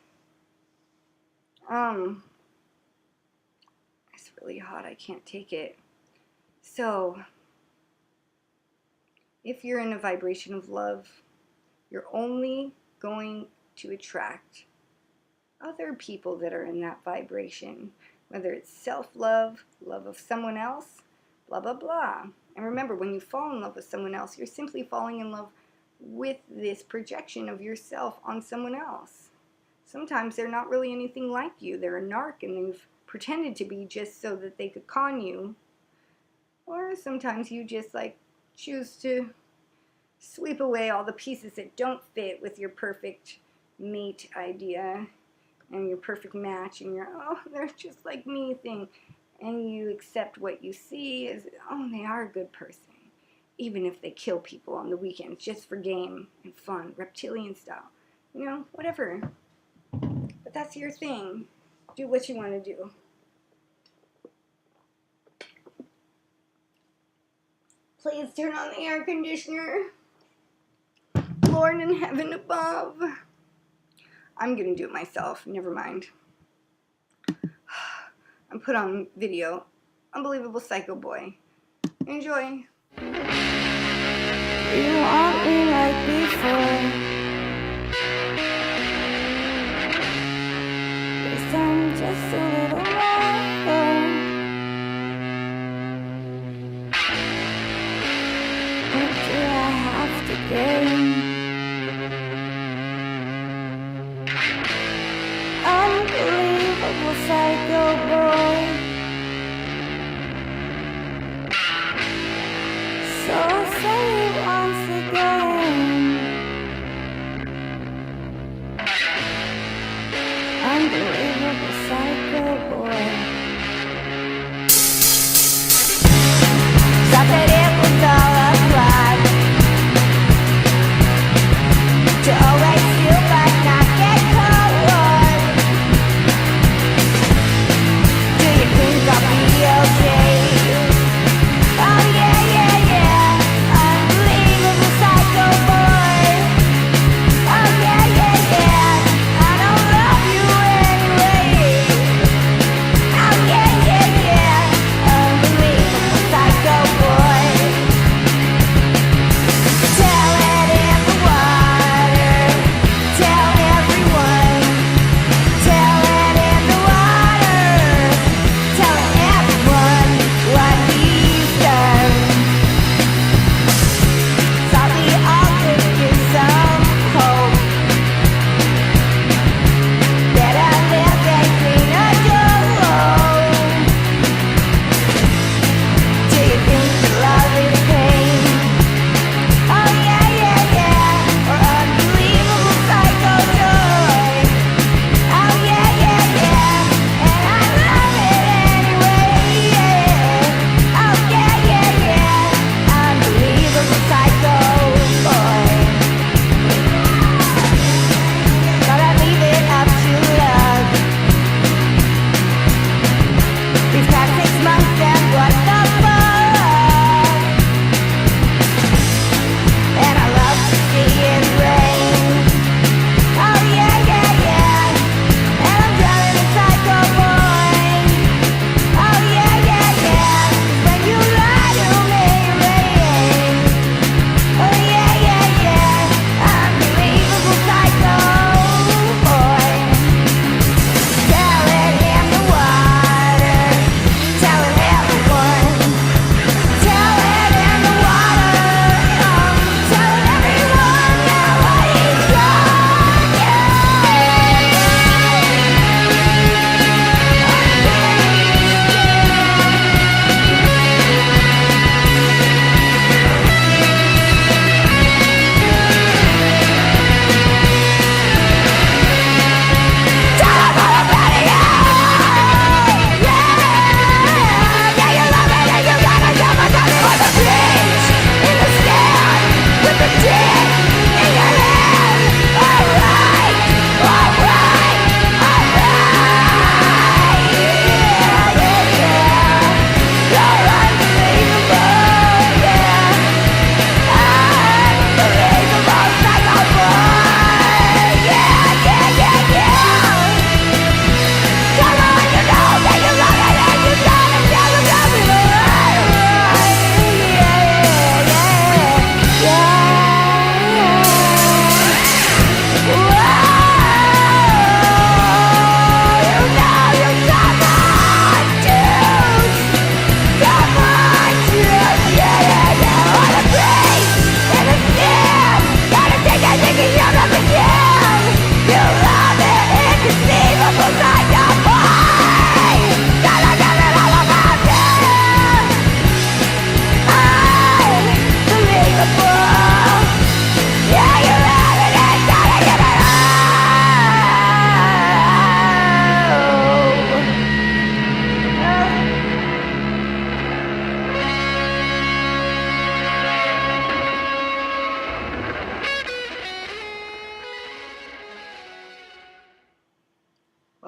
It's really hot. I can't take it. So, if you're in a vibration of love, you're only going to attract other people that are in that vibration. Whether it's self-love, love of someone else, blah, blah, blah. And remember, when you fall in love with someone else, you're simply falling in love with this projection of yourself on someone else. Sometimes they're not really anything like you. They're a narc and they've pretended to be just so that they could con you. Or sometimes you just like choose to sweep away all the pieces that don't fit with your perfect mate idea and your perfect match and your, oh, they're just like me thing. And you accept what you see as, oh, they are a good person. Even if they kill people on the weekends just for game and fun, reptilian style. You know, whatever. But that's your thing. Do what you want to do. Please turn on the air conditioner. Lord in heaven above. I'm going to do it myself. Never mind. I'm put on video. Unbelievable Psycho Boy. Enjoy. You want me like before, 'cause I'm just a little more. What do I have to gain? Unbelievable Psycho Boy. So I say it once again. Unbelievable Psycho Boy. Thought that it was all a plot to always feel but not get caught. Do you think I'll be okay? Oh yeah, yeah, yeah.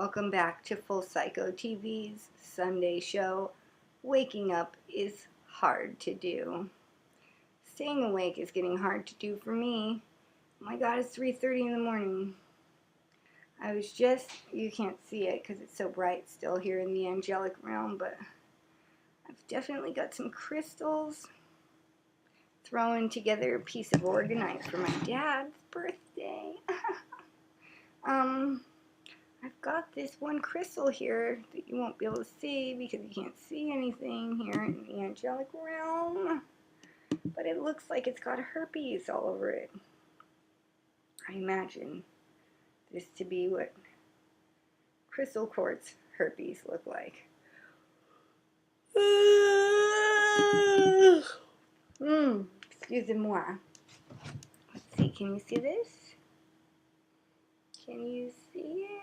Welcome back to Full Psycho TV's Sunday show. Waking up is hard to do. Staying awake is getting hard to do for me. Oh my God, it's 3:30 in the morning. I was just, you can't see it because it's so bright still here in the angelic realm, but I've definitely got some crystals. Throwing together a piece of Organite for my dad's birthday. I've got this one crystal here that you won't be able to see because you can't see anything here in the angelic realm. But it looks like it's got herpes all over it. I imagine this to be what crystal quartz herpes look like. Excusez-moi. Let's see, can you see this? Can you see it?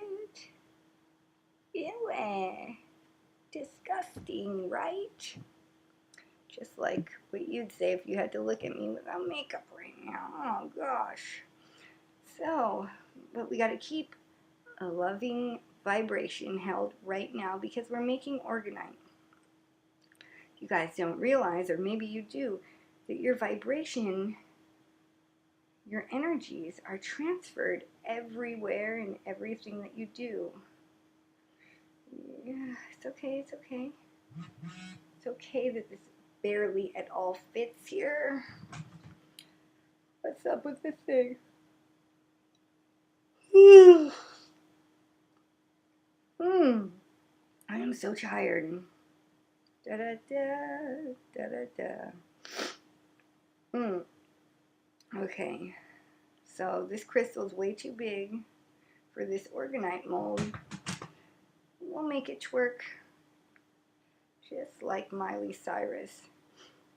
Ew. Disgusting, right? Just like what you'd say if you had to look at me without makeup right now. Oh gosh. So, but we gotta keep a loving vibration held right now because we're making Organite. You guys don't realize, or maybe you do, that your vibration, your energies are transferred everywhere in everything that you do. Yeah, it's okay, it's okay. It's okay that this barely at all fits here. What's up with this thing? I am so tired. Da da da da da da. Okay, so this crystal is way too big for this Organite mold. We'll make it twerk, just like Miley Cyrus.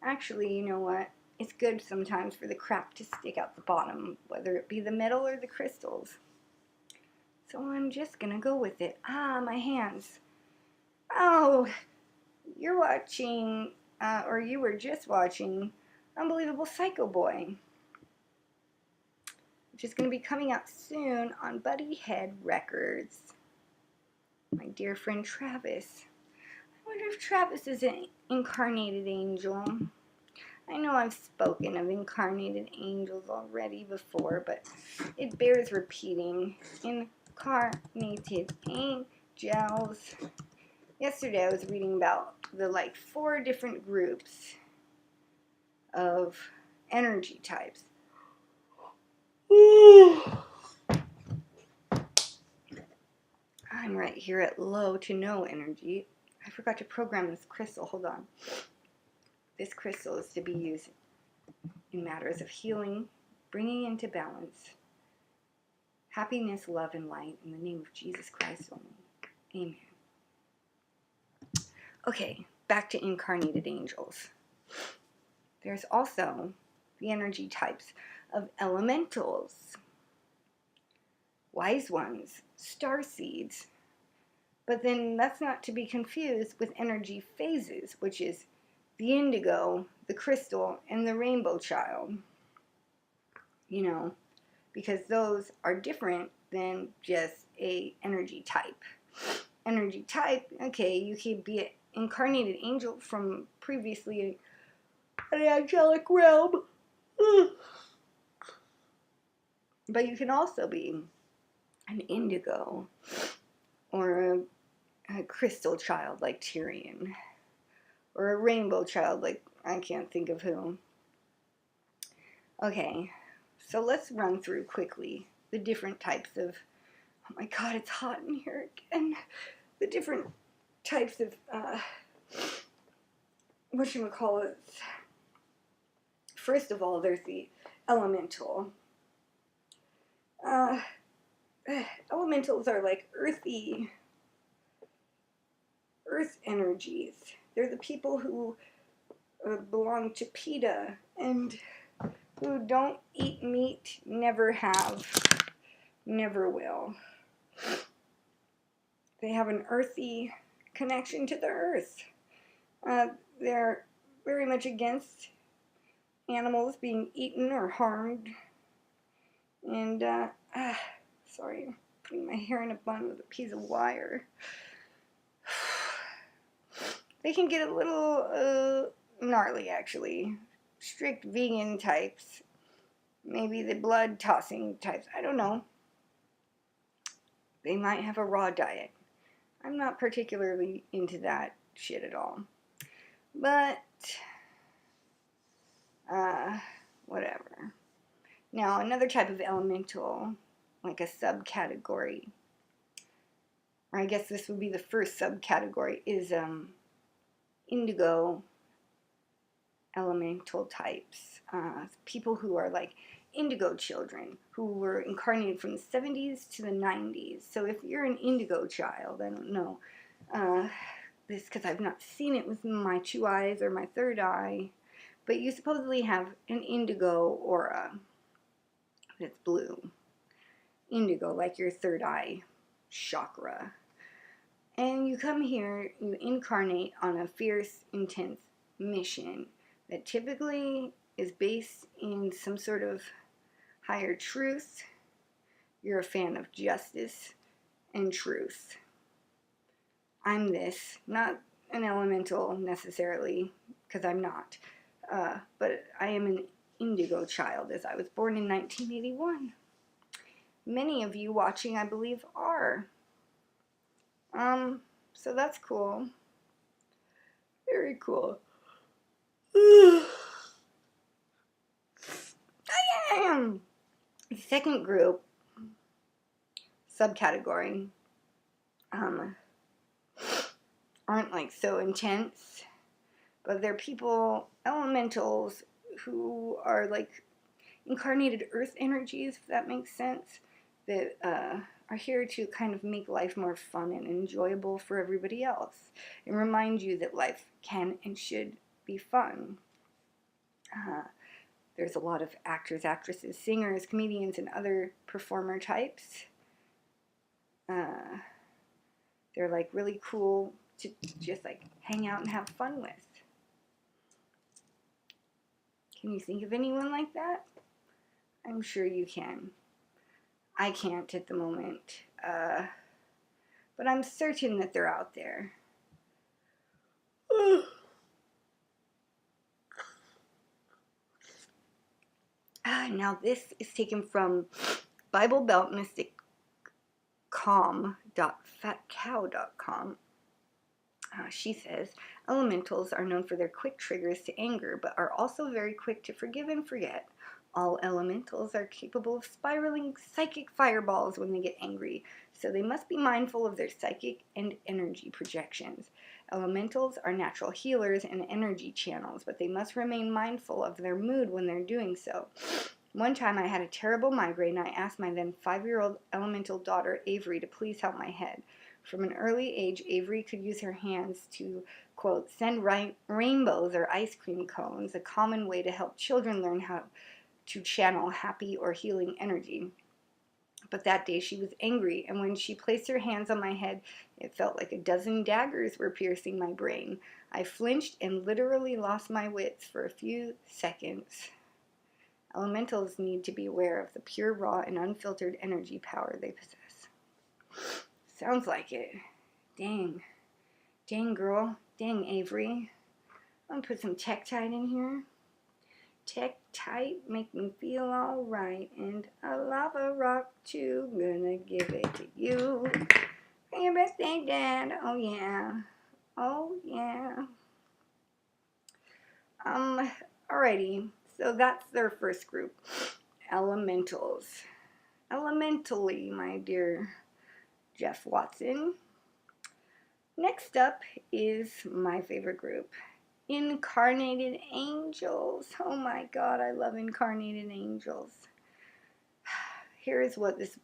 Actually, you know what? It's good sometimes for the crap to stick out the bottom, whether it be the metal or the crystals. So I'm just gonna go with it. My hands. Oh, you're watching, or you were just watching Unbelievable Psycho Boy, which is gonna be coming out soon on Buddy Head Records. My dear friend Travis. I wonder if Travis is an incarnated angel. I know I've spoken of incarnated angels already before, but it bears repeating. Incarnated angels. Yesterday I was reading about the 4 different groups of energy types. I'm right here at low to no energy. I forgot to program this crystal. Hold on. This crystal is to be used in matters of healing, bringing into balance, happiness, love, and light in the name of Jesus Christ only. Amen. Okay, back to incarnated angels. There's also the energy types of elementals, wise ones, star seeds. But then that's not to be confused with energy phases, which is the indigo, the crystal, and the rainbow child. You know, because those are different than just a energy type. Energy type, okay, you could be an incarnated angel from previously an angelic realm. But you can also be an indigo or a crystal child like Tyrion, or a rainbow child like I can't think of who. Okay, so let's run through quickly the different types of, oh my God, it's hot in here again. The different types of, whatchamacallit. First of all, there's the elemental. Elementals are like earth energies. They're the people who belong to PETA and who don't eat meat, never have, never will. They have an earthy connection to the earth. They're very much against animals being eaten or harmed. And, sorry. putting my hair in a bun with a piece of wire. They can get a little gnarly, actually. Strict vegan types. Maybe the blood tossing types. I don't know. They might have a raw diet. I'm not particularly into that shit at all. But, whatever. Now, another type of elemental, like a subcategory, or I guess this would be the first subcategory, is indigo elemental types. People who are like indigo children, who were incarnated from the 70s to the 90s. So if you're an indigo child, I don't know this because I've not seen it with my two eyes or my third eye, but you supposedly have an indigo aura. It's blue. Indigo, like your third eye chakra. And you come here, you incarnate on a fierce, intense mission that typically is based in some sort of higher truth. You're a fan of justice and truth. I'm this, not an elemental necessarily, because I'm not, but I am an indigo child, as I was born in 1981. Many of you watching, I believe, are. So that's cool. Very cool. The second group, subcategory, aren't like so intense, but they're people, elementals, who are like incarnated earth energies, if that makes sense, that are here to kind of make life more fun and enjoyable for everybody else, and remind you that life can and should be fun. There's a lot of actors, actresses, singers, comedians, and other performer types. They're like really cool to just like hang out and have fun with. Can you think of anyone like that? I'm sure you can. I can't at the moment. But I'm certain that they're out there. Now this is taken from BibleBeltMystic.com.fatcow.com. She says, elementals are known for their quick triggers to anger, but are also very quick to forgive and forget. All elementals are capable of spiraling psychic fireballs when they get angry, so they must be mindful of their psychic and energy projections. Elementals are natural healers and energy channels, but they must remain mindful of their mood when they're doing so. One time I had a terrible migraine. I asked my then 5-year-old elemental daughter, Avery, to please help my head. From an early age, Avery could use her hands to, quote, send rainbows or ice cream cones, a common way to help children learn how to channel happy or healing energy. But that day she was angry, and when she placed her hands on my head, it felt like a dozen daggers were piercing my brain. I flinched and literally lost my wits for a few seconds. Elementals need to be aware of the pure, raw, and unfiltered energy power they possess. Sounds like it. Dang. Dang, girl. Dang, Avery. I'm gonna put some Tektite in here. Tektite make me feel alright. And a lava rock too. Gonna give it to you. For your birthday, Dad. Oh, yeah. Oh, yeah. Alrighty. So that's their first group. Elementals. Elementally, my dear Jeff Watson. Next up is my favorite group, incarnated angels. Oh my God, I love incarnated angels. Here's what this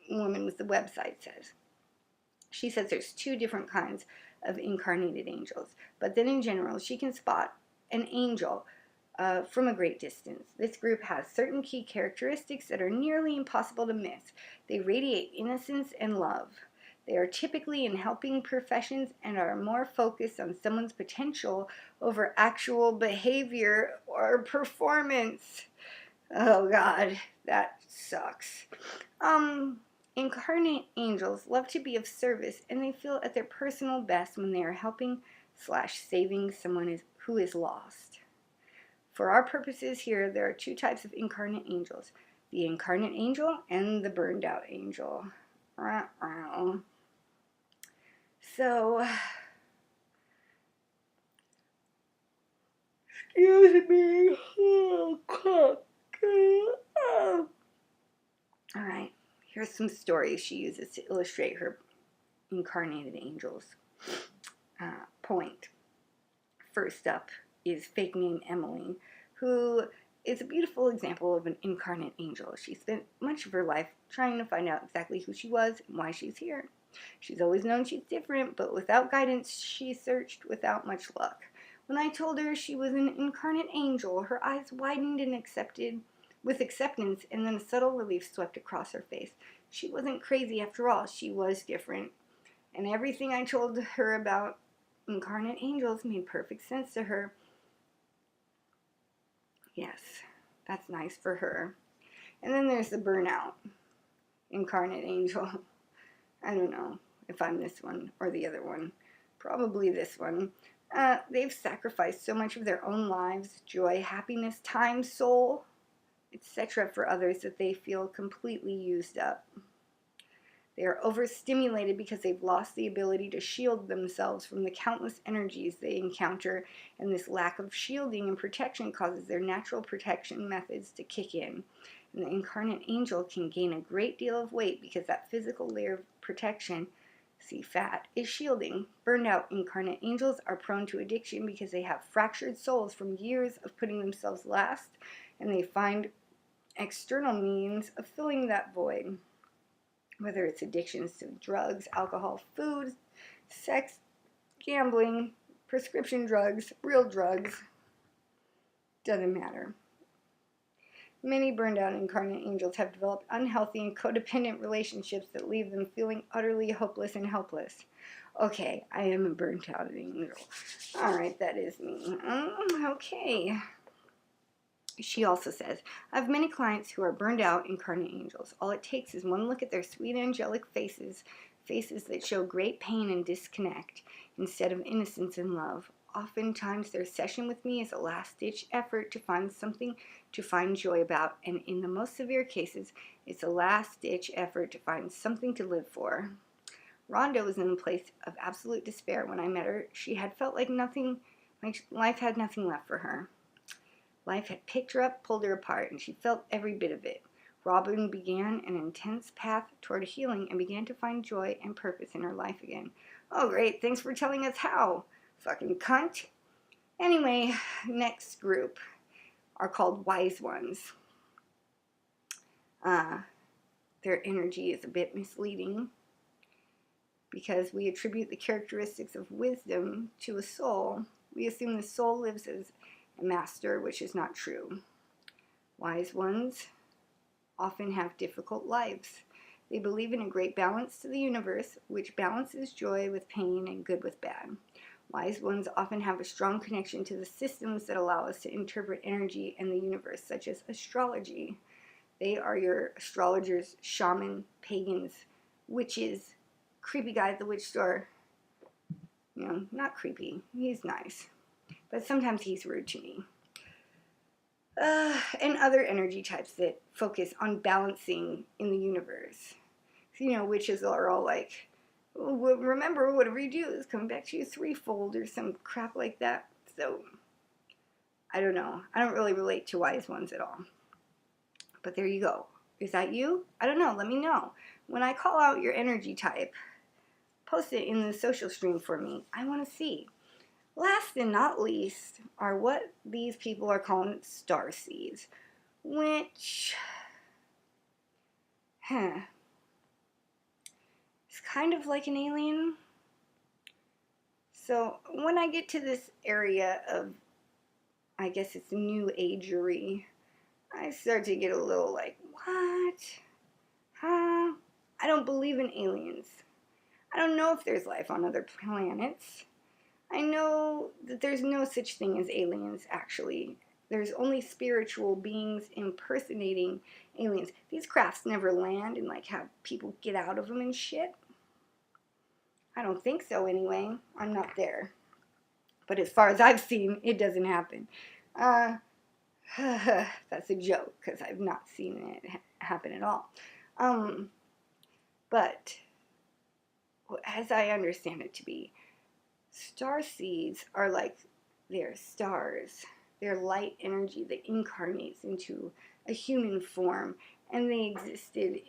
woman with the website says. She says there's 2 different kinds of incarnated angels, but then in general, she can spot an angel from a great distance. This group has certain key characteristics that are nearly impossible to miss. They radiate innocence and love. They are typically in helping professions and are more focused on someone's potential over actual behavior or performance. Oh God, that sucks. Incarnate angels love to be of service, and they feel at their personal best when they are helping/saving someone who is lost. For our purposes here, there are two types of incarnate angels: the incarnate angel and the burned out angel. So, excuse me. Alright, here's some stories she uses to illustrate her incarnated angels. Point. First up is fake name Emily, who is a beautiful example of an incarnate angel. She spent much of her life trying to find out exactly who she was and why she's here. She's always known she's different, but without guidance, she searched without much luck. When I told her she was an incarnate angel, her eyes widened and with acceptance, and then a subtle relief swept across her face. She wasn't crazy after all. She was different. And everything I told her about incarnate angels made perfect sense to her. Yes, that's nice for her. And then there's the burnout incarnate angel. I don't know if I'm this one or the other one. Probably this one. They've sacrificed so much of their own lives, joy, happiness, time, soul, etc. for others that they feel completely used up. They are overstimulated because they've lost the ability to shield themselves from the countless energies they encounter, and this lack of shielding and protection causes their natural protection methods to kick in. And the incarnate angel can gain a great deal of weight because that physical layer of protection, see fat, is shielding. Burned out incarnate angels are prone to addiction because they have fractured souls from years of putting themselves last, and they find external means of filling that void. Whether it's addictions to drugs, alcohol, food, sex, gambling, prescription drugs, real drugs, doesn't matter. Many burned out incarnate angels have developed unhealthy and codependent relationships that leave them feeling utterly hopeless and helpless. Okay, I am a burnt out angel. Alright, that is me. Okay. She also says, I have many clients who are burned out incarnate angels. All it takes is one look at their sweet angelic faces that show great pain and disconnect instead of innocence and love. Oftentimes their session with me is a last-ditch effort to find something to find joy about, and in the most severe cases, it's a last-ditch effort to find something to live for. Rhonda was in a place of absolute despair when I met her. She had felt like life had nothing left for her. Life had picked her up, pulled her apart, and she felt every bit of it. Robin began an intense path toward healing and began to find joy and purpose in her life again. Oh, great. Thanks for telling us how. Fucking cunt. Anyway, next group are called wise ones. Their energy is a bit misleading because we attribute the characteristics of wisdom to a soul. We assume the soul lives as a master, which is not true. Wise ones often have difficult lives. They believe in a great balance to the universe, which balances joy with pain and good with bad. Wise ones often have a strong connection to the systems that allow us to interpret energy in the universe, such as astrology. They are your astrologers, shaman, pagans, witches, creepy guy at the witch store. You know, not creepy. He's nice. But sometimes he's rude to me. And other energy types that focus on balancing in the universe. So, you know, witches are all like, oh, well, remember, whatever you do is coming back to you threefold or some crap like that. So, I don't know. I don't really relate to wise ones at all. But there you go. Is that you? I don't know. Let me know. When I call out your energy type, post it in the social stream for me. I want to see. Last and not least are what these people are calling starseeds, which is kind of like an alien. So when I get to this area of, I guess it's new agery, I start to get a little like, what? Huh? I don't believe in aliens. I don't know if there's life on other planets. I know that there's no such thing as aliens, actually. there's only spiritual beings impersonating aliens. These crafts never land and like have people get out of them and shit. I don't think so anyway. I'm not there. But as far as I've seen, it doesn't happen. That's a joke because I've not seen it happen at all. But as I understand it to be, star seeds are like they're stars. They're light energy that incarnates into a human form, and they existed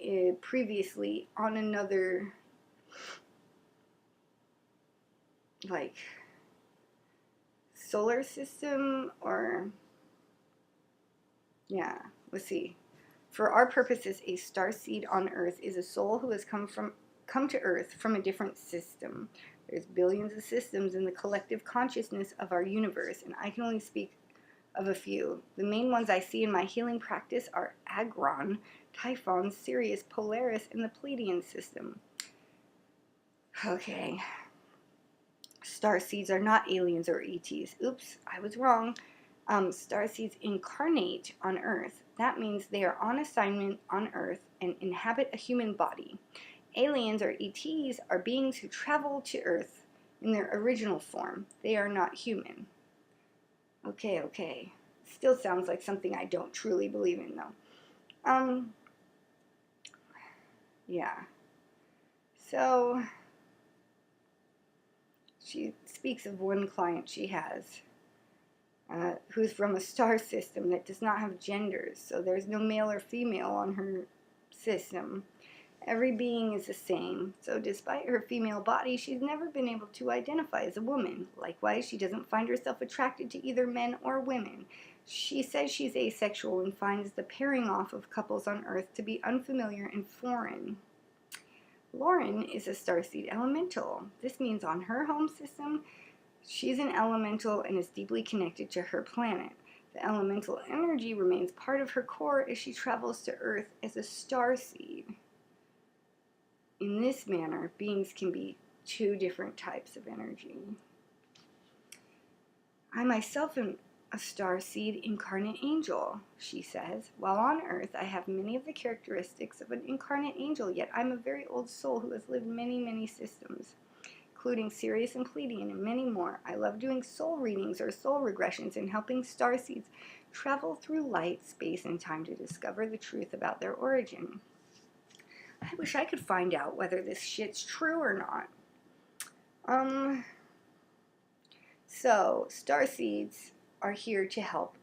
previously on another, like, solar system, or, yeah, let's see. For our purposes, a starseed on Earth is a soul who has come to Earth from a different system. There's billions of systems in the collective consciousness of our universe, and I can only speak of a few. The main ones I see in my healing practice are Agron, Typhon, Sirius, Polaris, and the Pleiadian system. Okay. Starseeds are not aliens or ETs. Oops, I was wrong. Starseeds incarnate on Earth. That means they are on assignment on Earth and inhabit a human body. Aliens or ETs are beings who travel to Earth in their original form. They are not human. Okay. Still sounds like something I don't truly believe in, though. Yeah. So, she speaks of one client she has, who's from a star system that does not have genders, so there's no male or female on her system. Every being is the same, so despite her female body, she's never been able to identify as a woman. Likewise, she doesn't find herself attracted to either men or women. She says she's asexual and finds the pairing off of couples on Earth to be unfamiliar and foreign. Lauren is a starseed elemental. This means on her home system, she's an elemental and is deeply connected to her planet. The elemental energy remains part of her core as she travels to Earth as a starseed. In this manner, beings can be two different types of energy. I myself am a starseed incarnate angel, she says. While on Earth, I have many of the characteristics of an incarnate angel, yet I'm a very old soul who has lived many systems, including Sirius and Pleiadian and many more. I love doing soul readings or soul regressions and helping starseeds travel through light, space, and time to discover the truth about their origin. I wish I could find out whether this shit's true or not. So, starseeds are here to help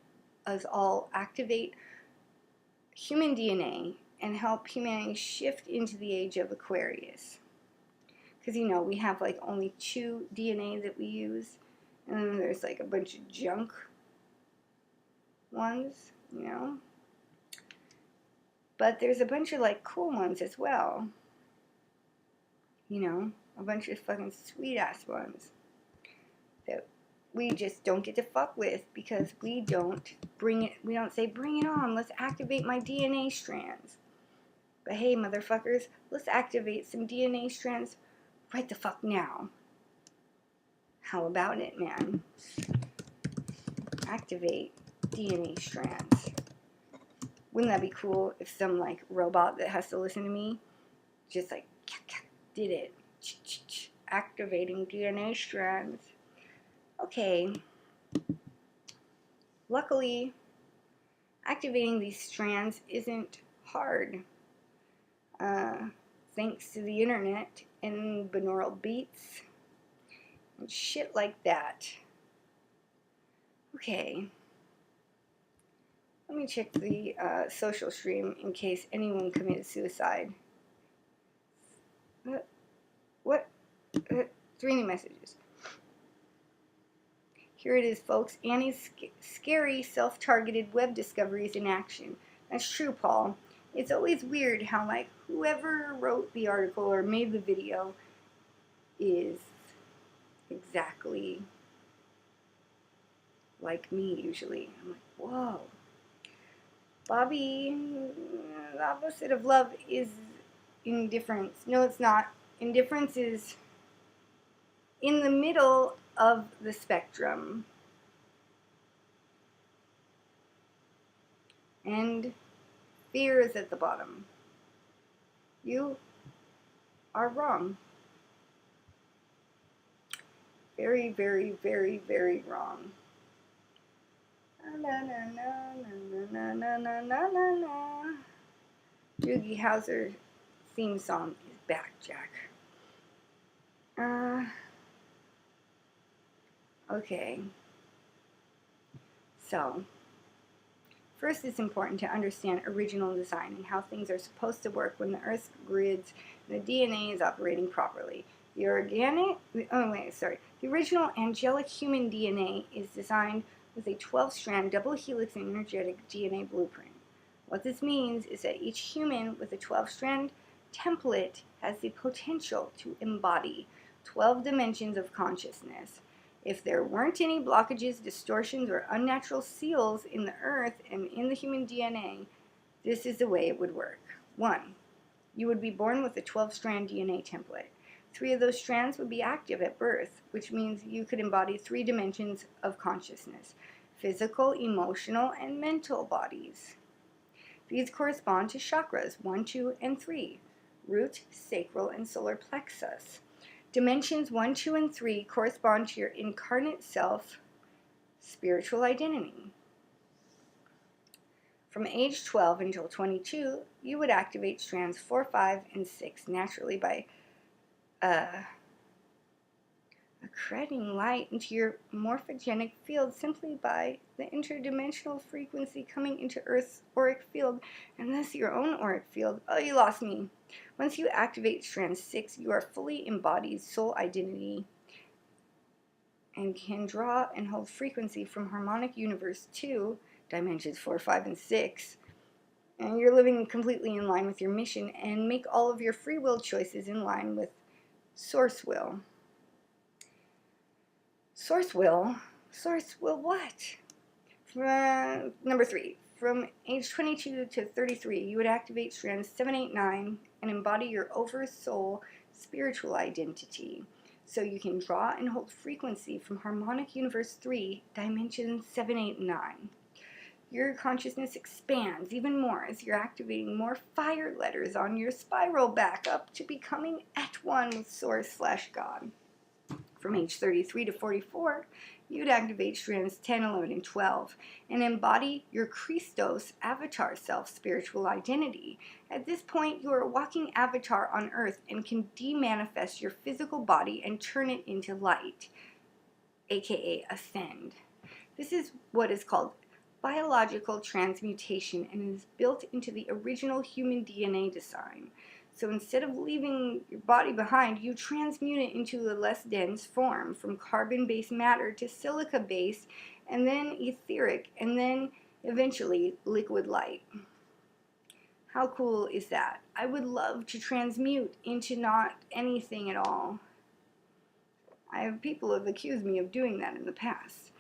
us all activate human DNA and help humanity shift into the age of Aquarius. Because, we have like only 2 DNA that we use, and then there's like a bunch of junk ones, But there's a bunch of like cool ones as well. A bunch of fucking sweet ass ones that we just don't get to fuck with because we don't say bring it on, let's activate my DNA strands. But hey, motherfuckers, let's activate some DNA strands right the fuck now. How about it, man? Activate DNA strands. Wouldn't that be cool if some, like, robot that has to listen to me just, like, did it. Activating DNA strands. Okay. Luckily, activating these strands isn't hard. Thanks to the internet and binaural beats and shit like that. Okay. Let me check the social stream in case anyone committed suicide. What? 3 new messages. Here it is, folks. Annie's scary self-targeted web discoveries in action. That's true, Paul. It's always weird how, like, whoever wrote the article or made the video is exactly like me, usually. I'm like, whoa. Bobby, the opposite of love is indifference. No, it's not. Indifference is in the middle of the spectrum. and fear is at the bottom. You are wrong. Very, very, very, very wrong. Na na na na na na na na na na. Doogie Howser theme song is back, Jack. Okay. So, first it's important to understand original design and how things are supposed to work when the Earth's grids and the DNA is operating properly. The original angelic human DNA is designed with a 12-strand double helix and energetic DNA blueprint. What this means is that each human with a 12-strand template has the potential to embody 12 dimensions of consciousness. If there weren't any blockages, distortions, or unnatural seals in the Earth and in the human DNA, this is the way it would work. 1. You would be born with a 12-strand DNA template. 3 of those strands would be active at birth, which means you could embody 3 dimensions of consciousness: physical, emotional, and mental bodies. These correspond to chakras 1, 2, and 3, root, sacral, and solar plexus. Dimensions 1, 2, and 3 correspond to your incarnate self, spiritual identity. From age 12 until 22, you would activate strands 4, 5, and 6 naturally by accreting light into your morphogenic field simply by the interdimensional frequency coming into Earth's auric field, and thus your own auric field. Oh, you lost me. Once you activate strand 6, you are fully embodied soul identity and can draw and hold frequency from harmonic universe 2, dimensions 4, 5, and 6. And you're living completely in line with your mission and make all of your free will choices in line with source will. Source will what? Number 3. From age 22 to 33, you would activate strands 7, 8, 9 and embody your oversoul spiritual identity. So you can draw and hold frequency from harmonic universe 3, dimensions 7, 8, and 9. Your consciousness expands even more as you're activating more fire letters on your spiral back up to becoming at one with Source/God. From age 33 to 44, you'd activate strands 10, 11, and 12 and embody your Christos avatar self spiritual identity. At this point, you're a walking avatar on Earth and can demanifest your physical body and turn it into light, aka ascend. This is what is called biological transmutation and is built into the original human DNA design. So instead of leaving your body behind, you transmute it into a less dense form, from carbon-based matter to silica-based, and then etheric, and then eventually liquid light. How cool is that? I would love to transmute into not anything at all. People have accused me of doing that in the past.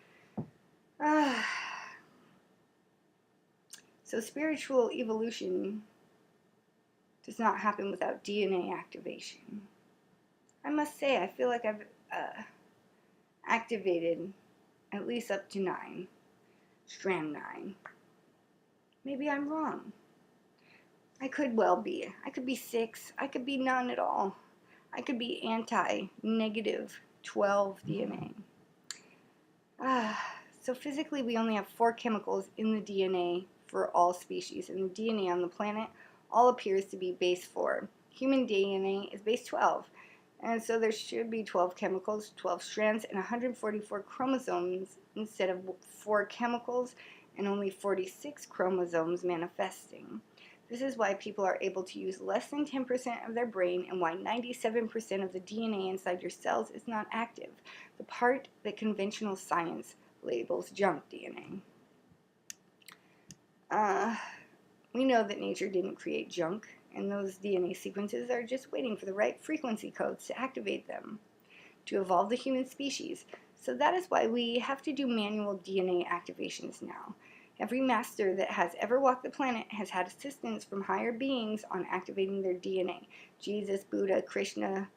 So spiritual evolution does not happen without DNA activation. I must say, I feel like I've activated at least up to 9, strand 9. Maybe I'm wrong. I could well be. I could be 6. I could be none at all. I could be anti-negative 12 DNA. So physically, we only have 4 chemicals in the DNA for all species, and the DNA on the planet all appears to be base 4. Human DNA is base 12, and so there should be 12 chemicals, 12 strands, and 144 chromosomes instead of 4 chemicals and only 46 chromosomes manifesting. This is why people are able to use less than 10% of their brain and why 97% of the DNA inside your cells is not active, the part that conventional science labels junk DNA. We know that nature didn't create junk, and those DNA sequences are just waiting for the right frequency codes to activate them to evolve the human species. So that is why we have to do manual DNA activations now. Every master that has ever walked the planet has had assistance from higher beings on activating their DNA. Jesus, Buddha, Krishna,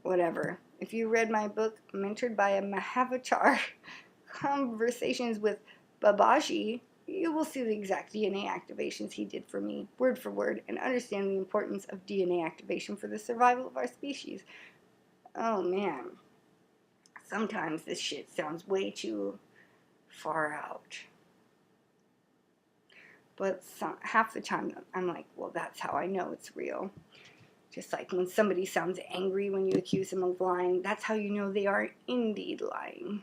whatever. If you read my book, Mentored by a Mahavatar, Conversations with Babaji, you will see the exact DNA activations he did for me, word for word, and understand the importance of DNA activation for the survival of our species. Oh man, sometimes this shit sounds way too far out. But half the time I'm like, well, that's how I know it's real. Just like when somebody sounds angry when you accuse them of lying, that's how you know they are indeed lying.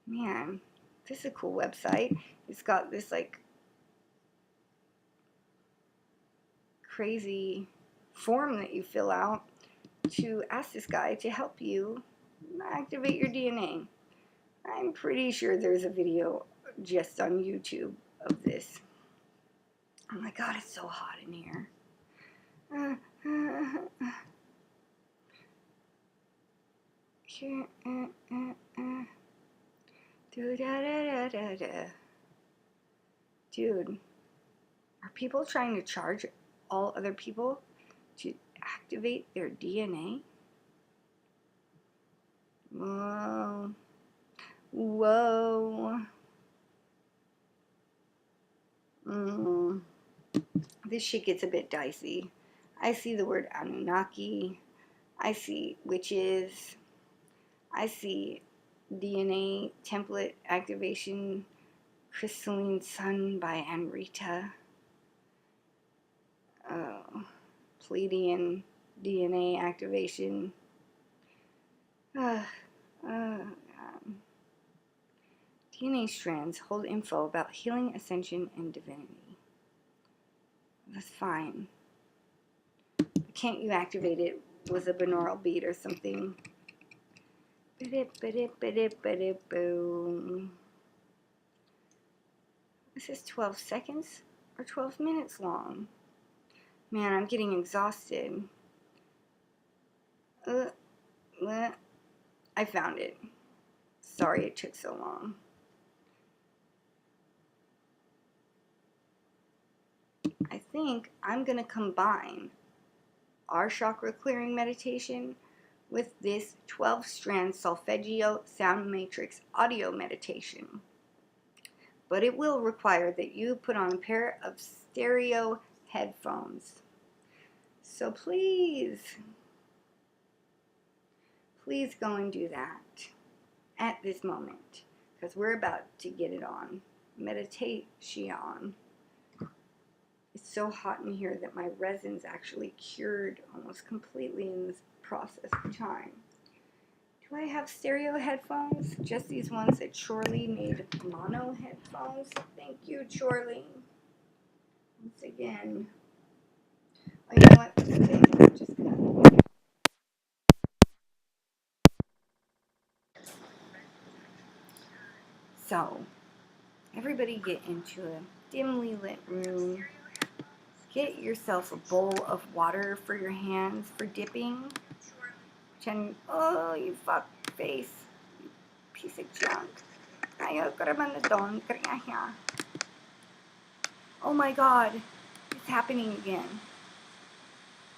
Man, this is a cool website. It's got this like crazy form that you fill out to ask this guy to help you activate your DNA. I'm pretty sure there's a video just on YouTube of this. Oh my god, it's so hot in here. Dude, are people trying to charge all other people to activate their DNA? Whoa. Whoa. This shit gets a bit dicey. I see the word Anunnaki. I see witches. I see DNA template activation, Crystalline Sun by Anrita. Pleiadian DNA activation. DNA strands hold info about healing, ascension, and divinity. That's fine. But can't you activate it with a binaural beat or something? Boom. This is 12 seconds or 12 minutes long. Man, I'm getting exhausted. I found it. Sorry it took so long. I think I'm going to combine our chakra clearing meditation with this 12-strand solfeggio sound matrix audio meditation. But it will require that you put on a pair of stereo headphones. So please go and do that at this moment, because we're about to get it on. Meditation. It's so hot in here that my resin's actually cured almost completely in this process of time. Do I have stereo headphones? Just these ones that Chorley made mono headphones. Thank you, Chorley. Once again. Oh, you know what? Okay, I'm just gonna... So, everybody get into a dimly lit room. Get yourself a bowl of water for your hands for dipping. Pretend, oh, you fuck face. You piece of junk. Oh my god, it's happening again.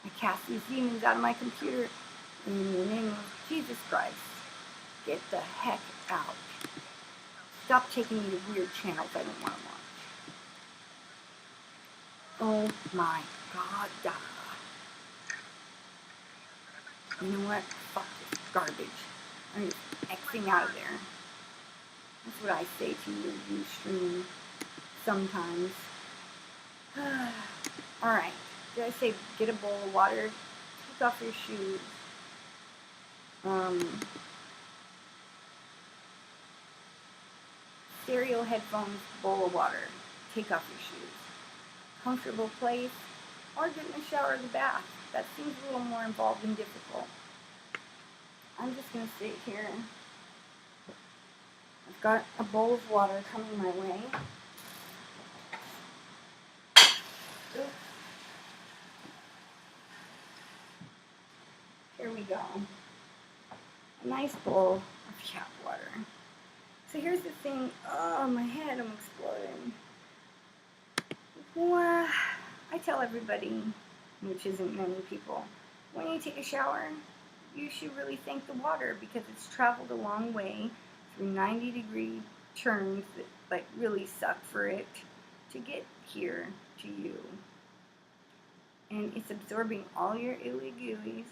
I cast these demons out of my computer in the name of Jesus Christ. Get the heck out. Stop taking me to weird channels I don't want to watch. Oh my god. You know what? Fuck this garbage. I'm just Xing out of there. That's what I say to you, you stream sometimes. Alright. Did I say get a bowl of water? Take off your shoes. Stereo headphones, bowl of water. Take off your shoes. Comfortable place, or get in the shower or the bath. That seems a little more involved and difficult. I'm just going to sit here. I've got a bowl of water coming my way. Oops. Here we go. A nice bowl of tap water. So here's the thing. Oh, my head, I'm exploding. Well, I tell everybody, which isn't many people, when you take a shower, you should really thank the water because it's traveled a long way through 90-degree turns that like really suck for it to get here to you. And it's absorbing all your ooey gooeys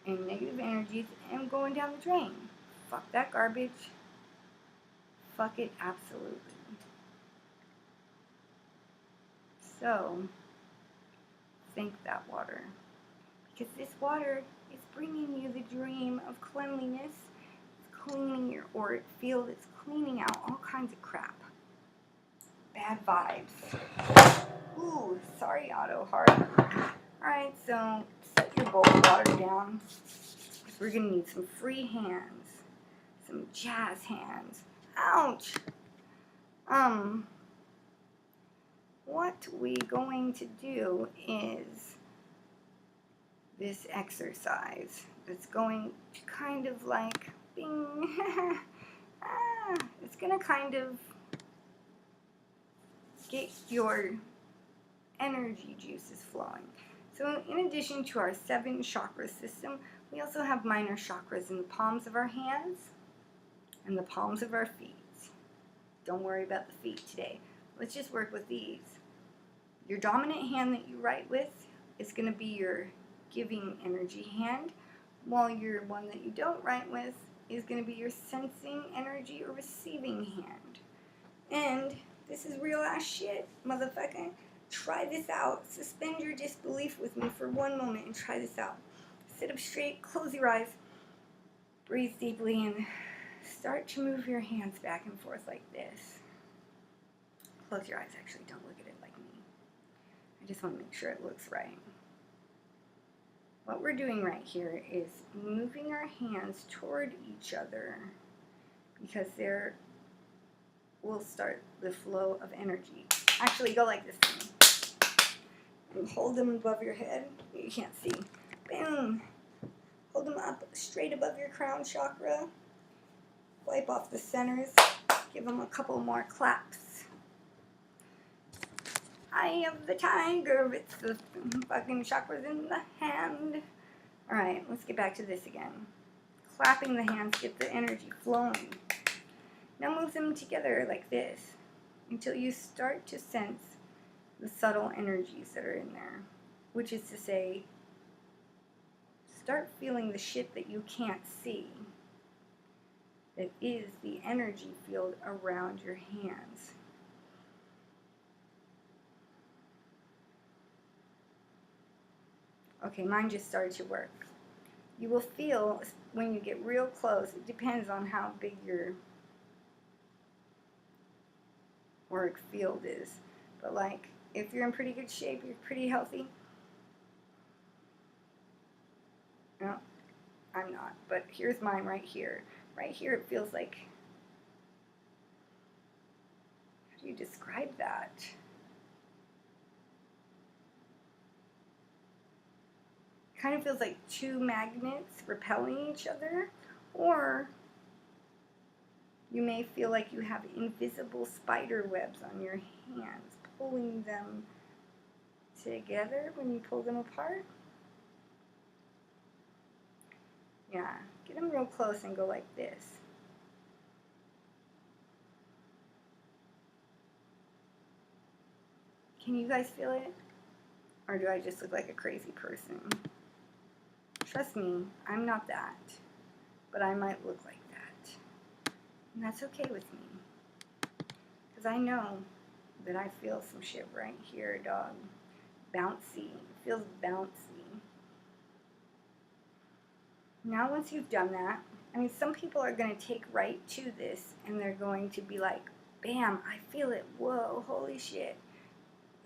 and negative energies and going down the drain. Fuck that garbage. Fuck it absolutely. So, thank that water. Because this water is bringing you the dream of cleanliness. It's cleaning your auric field. It's cleaning out all kinds of crap. Bad vibes. Ooh, sorry, Auto Heart. Alright, so set your bowl of water down. We're going to need some free hands. Some jazz hands. Ouch! What we going to do is this exercise that's going to kind of like bing. It's going to kind of get your energy juices flowing. So in addition to our 7 chakra system, we also have minor chakras in the palms of our hands and the palms of our feet. Don't worry about the feet today. Let's just work with these. Your dominant hand that you write with is going to be your giving energy hand, while your one that you don't write with is going to be your sensing energy or receiving hand. And this is real ass shit, motherfucker. Try this out. Suspend your disbelief with me for 1 moment and try this out. Sit up straight, close your eyes, breathe deeply, and start to move your hands back and forth like this. Close your eyes, actually, don't look at it like me. I just want to make sure it looks right. What we're doing right here is moving our hands toward each other because there will start the flow of energy. Actually, go like this to me. And hold them above your head. You can't see. Boom. Hold them up straight above your crown chakra. Wipe off the centers. Give them a couple more claps. Eye of the tiger. It's the fucking chakras in the hand. Alright, let's get back to this again. Clapping the hands, get the energy flowing. Now move them together like this until you start to sense the subtle energies that are in there. Which is to say, start feeling the shit that you can't see. That is the energy field around your hands. Okay, mine just started to work. You will feel when you get real close, it depends on how big your auric field is. But like, if you're in pretty good shape, you're pretty healthy. No, I'm not. But here's mine right here. Right here it feels like, how do you describe that? Kind of feels like 2 magnets repelling each other, or you may feel like you have invisible spider webs on your hands, pulling them together when you pull them apart. Yeah, get them real close and go like this. Can you guys feel it? Or do I just look like a crazy person? Trust me, I'm not that. But I might look like that. And that's okay with me. Because I know that I feel some shit right here, dog. Bouncy. It feels bouncy. Now once you've done that, I mean, some people are going to take right to this and they're going to be like, bam, I feel it. Whoa, holy shit.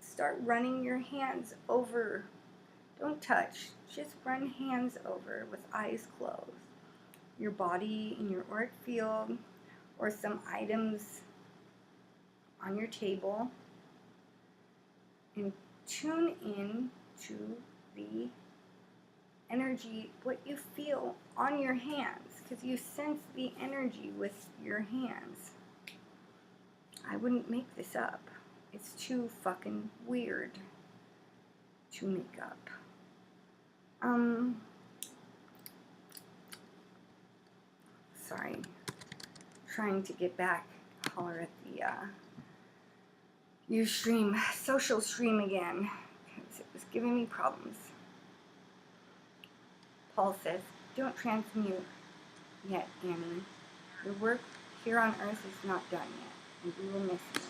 Start running your hands over. Don't touch. Just run hands over with eyes closed. Your body in your auric field or some items on your table. And tune in to the energy, what you feel on your hands, because you sense the energy with your hands. I wouldn't make this up. It's too fucking weird to make up. sorry. Trying to get back. Holler at the Ustream, social stream again, because it was giving me problems. Paul says, don't transmute yet, Annie. Your work here on Earth is not done yet, and we will miss you.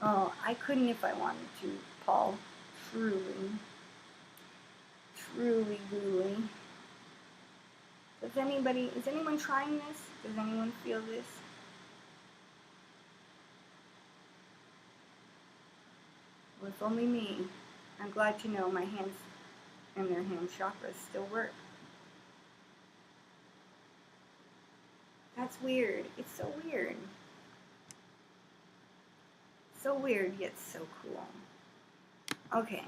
Oh, I couldn't if I wanted to, Paul. Truly. Truly, truly. Is anyone trying this? Does anyone feel this? Well, if only me. I'm glad to know my hands and their hand chakras still work. That's weird. It's so weird. So weird, yet so cool. Okay,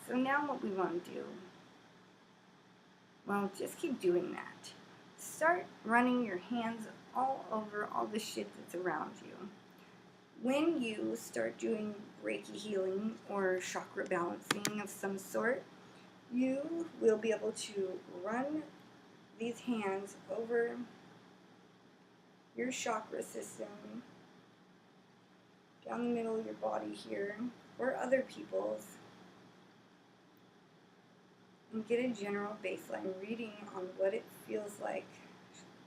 so now what we want to do, well, just keep doing that. Start running your hands all over all the shit that's around you. When you start doing Reiki healing or chakra balancing of some sort, you will be able to run these hands over your chakra system, down the middle of your body here, or other people's, and get a general baseline reading on what it feels like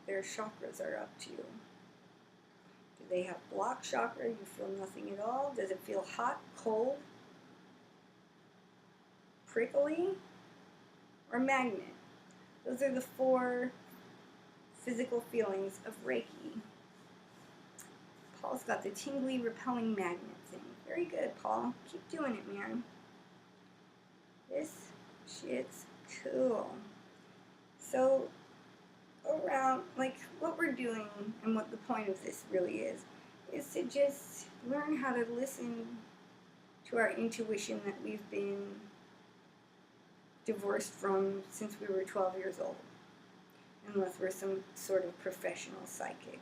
their chakras are up to. Do they have blocked chakra? You feel nothing at all? Does it feel hot, cold, prickly, or magnet? Those are the 4 physical feelings of Reiki. Paul's got the tingly, repelling magnet thing. Very good, Paul. Keep doing it, man. This shit's cool. So, around, like, what we're doing and what the point of this really is to just learn how to listen to our intuition that we've been divorced from since we were 12 years old. Unless we're some sort of professional psychic.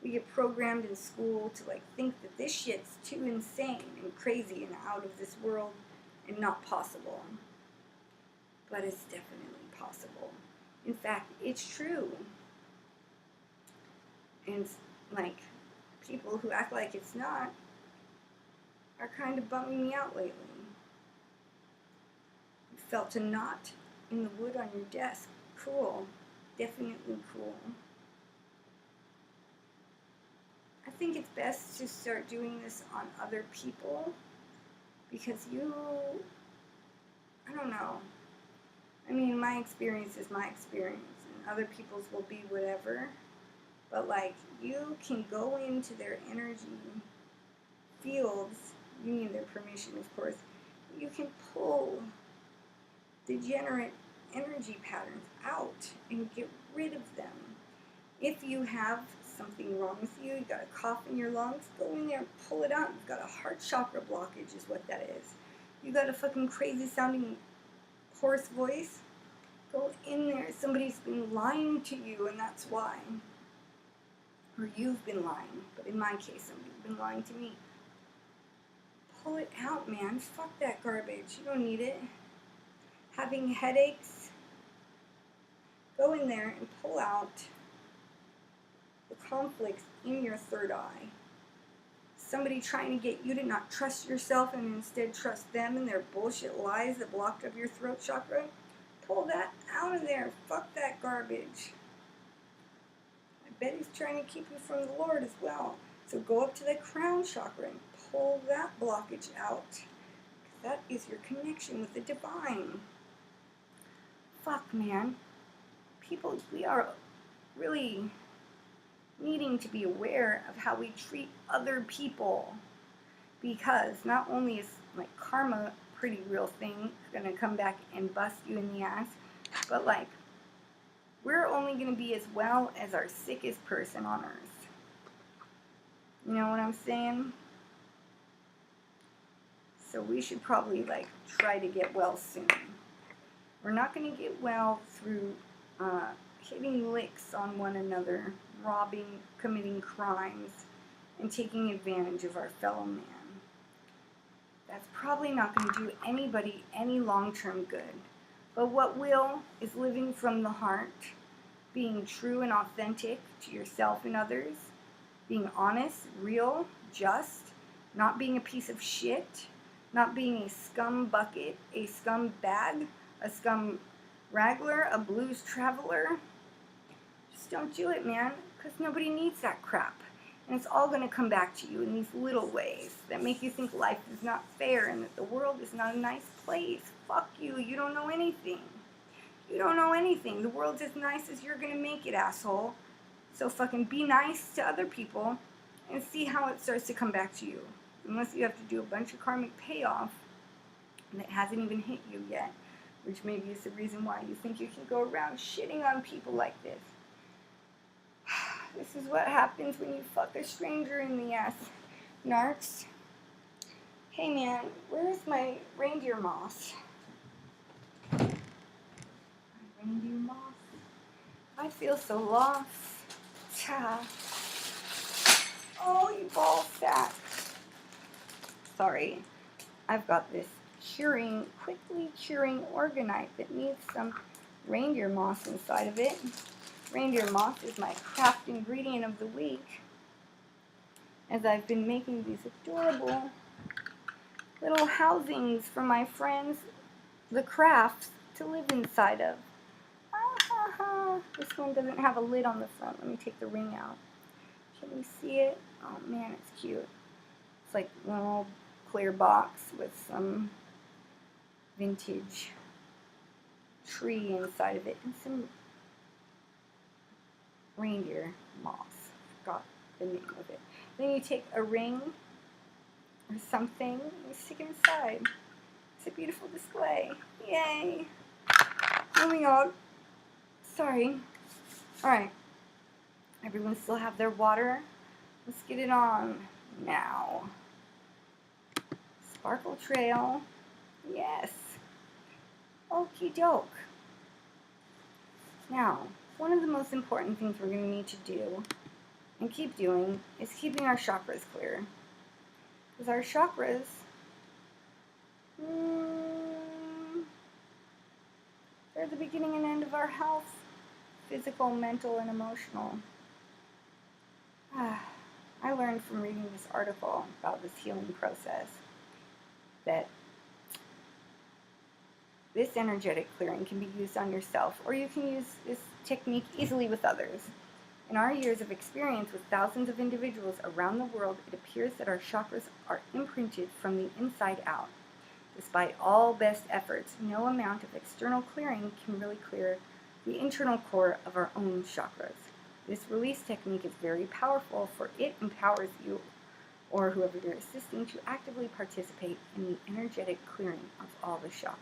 We get programmed in school to like think that this shit's too insane and crazy and out of this world and not possible. But it's definitely possible. In fact, it's true. And like people who act like it's not are kind of bumming me out lately. You felt a knot in the wood on your desk. Cool. Definitely cool. I think it's best to start doing this on other people because I don't know. I mean, my experience is my experience and other people's will be whatever. But like, you can go into their energy fields, you need their permission, of course. You can pull degenerate energy patterns out and get rid of them. If you have something wrong with you, you got a cough in your lungs, go in there and pull it out. You've got a heart chakra blockage is what that is. You got a fucking crazy sounding hoarse voice, go in there. Somebody's been lying to you and that's why. Or you've been lying, but in my case somebody's been lying to me. Pull it out, man. Fuck that garbage. You don't need it. Having headaches, go in there and pull out the conflicts in your third eye. Somebody trying to get you to not trust yourself and instead trust them and their bullshit lies that blocked up your throat chakra. Pull that out of there. Fuck that garbage. I bet he's trying to keep you from the Lord as well. So go up to the crown chakra and pull that blockage out. That is your connection with the divine. Fuck, man. People, we are really needing to be aware of how we treat other people, because not only is like karma a pretty real thing, it's gonna come back and bust you in the ass, but like we're only gonna be as well as our sickest person on earth. You know what I'm saying? So we should probably like try to get well soon. We're not gonna get well through hitting licks on one another, robbing, committing crimes, and taking advantage of our fellow man. That's probably not going to do anybody any long-term good. But what will is living from the heart, being true and authentic to yourself and others, being honest, real, just, not being a piece of shit, not being a scum bucket, a scum bag, a scum wrangler, a blues traveler. Just don't do it, man, because nobody needs that crap. And it's all going to come back to you in these little ways that make you think life is not fair and that the world is not a nice place. Fuck you. You don't know anything. You don't know anything. The world's as nice as you're going to make it, asshole. So fucking be nice to other people and see how it starts to come back to you. Unless you have to do a bunch of karmic payoff that hasn't even hit you yet, which maybe is the reason why you think you can go around shitting on people like this. This is what happens when you fuck a stranger in the ass, narcs. Hey man, where's my reindeer moss? My reindeer moss? I feel so lost. Oh, you ball sack. Sorry, I've got this quickly curing Organite that needs some reindeer moss inside of it. Reindeer moss is my craft ingredient of the week, as I've been making these adorable little housings for my friends, the crafts, to live inside of. This one doesn't have a lid on the front. Let me take the ring out. Can you see it? Oh man, it's cute. It's like one little clear box with some vintage tree inside of it and some reindeer moss. Forgot the name of it. Then you take a ring or something and you stick it inside. It's a beautiful display. Yay! Moving on. Sorry. Alright. Everyone still have their water? Let's get it on now. Sparkle Trail. Yes. Okie doke. Now, one of the most important things we're going to need to do, and keep doing, is keeping our chakras clear. Because our chakras, they're the beginning and end of our health, physical, mental, and emotional. I learned from reading this article about this healing process that this energetic clearing can be used on yourself, or you can use this technique easily with others. In our years of experience with thousands of individuals around the world, it appears that our chakras are imprinted from the inside out. Despite all best efforts, no amount of external clearing can really clear the internal core of our own chakras. This release technique is very powerful, for it empowers you or whoever you're assisting to actively participate in the energetic clearing of all the chakras.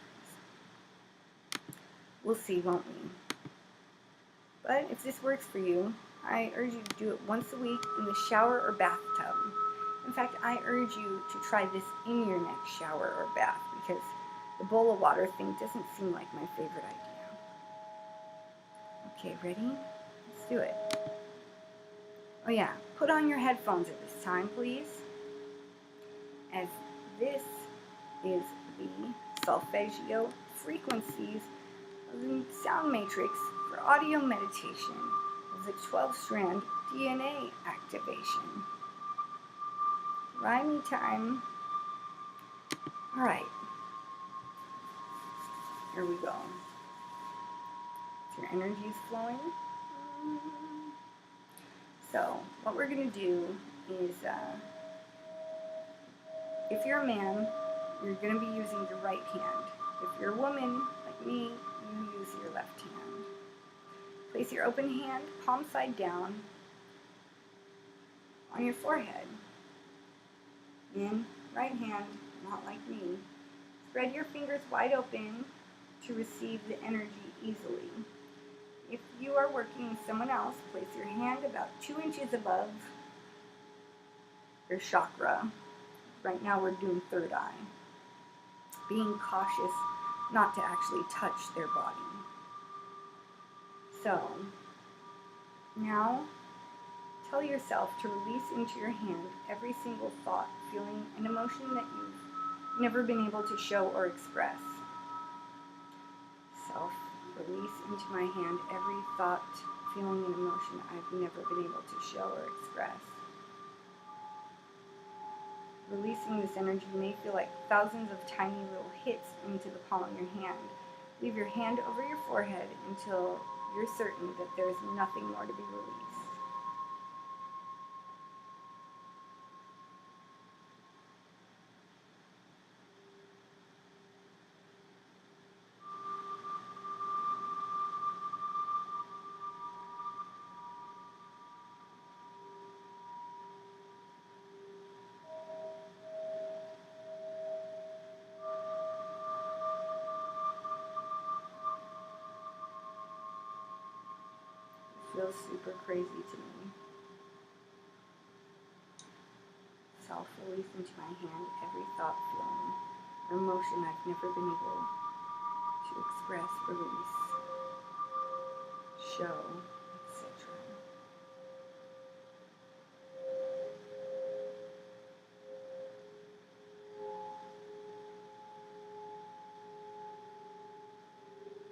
We'll see, won't we? But if this works for you, I urge you to do it once a week in the shower or bathtub. In fact, I urge you to try this in your next shower or bath, because the bowl of water thing doesn't seem like my favorite idea. Okay, ready? Let's do it. Oh yeah, put on your headphones at this time, please, as this is the solfeggio frequencies of the sound matrix for audio meditation of the 12-strand DNA activation. Rhymey time. All right, here we go. Your energy is flowing. So what we're going to do is, if you're a man, you're going to be using your right hand. If you're a woman, like me, you use your left hand. Place your open hand, palm side down, on your forehead. Then, right hand, not like me. Spread your fingers wide open to receive the energy easily. If you are working with someone else, place your hand about 2 inches above your chakra. Right now we're doing third eye. Being cautious not to actually touch their body. So, now tell yourself to release into your hand every single thought, feeling, and emotion that you've never been able to show or express. Release into my hand every thought, feeling an emotion I've never been able to show or express. Releasing this energy may feel like thousands of tiny little hits into the palm of your hand. Leave your hand over your forehead until you're certain that there is nothing more to be released. Feels super crazy to me. Self-release into my hand every thought, feeling, or emotion I've never been able to express, release, show, etc.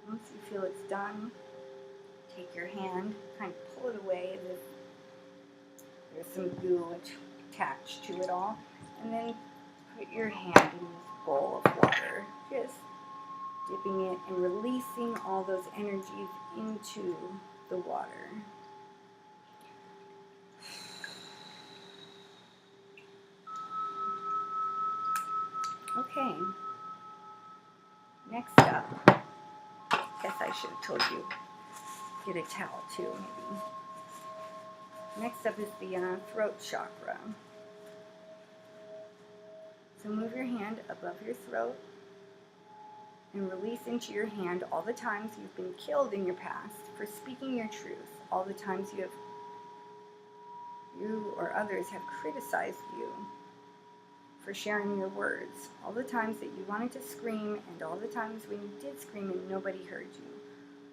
Once you feel it's done, take your hand, kind of pull it away as if there's some goo attached to it all, and then put your hand in this bowl of water, just dipping it and releasing all those energies into the water. Okay, next up, guess I should have told you, get a towel too, maybe. Next up is the throat chakra. So move your hand above your throat and release into your hand all the times you've been killed in your past for speaking your truth, all the times you or others have criticized you for sharing your words, all the times that you wanted to scream and all the times when you did scream and nobody heard you.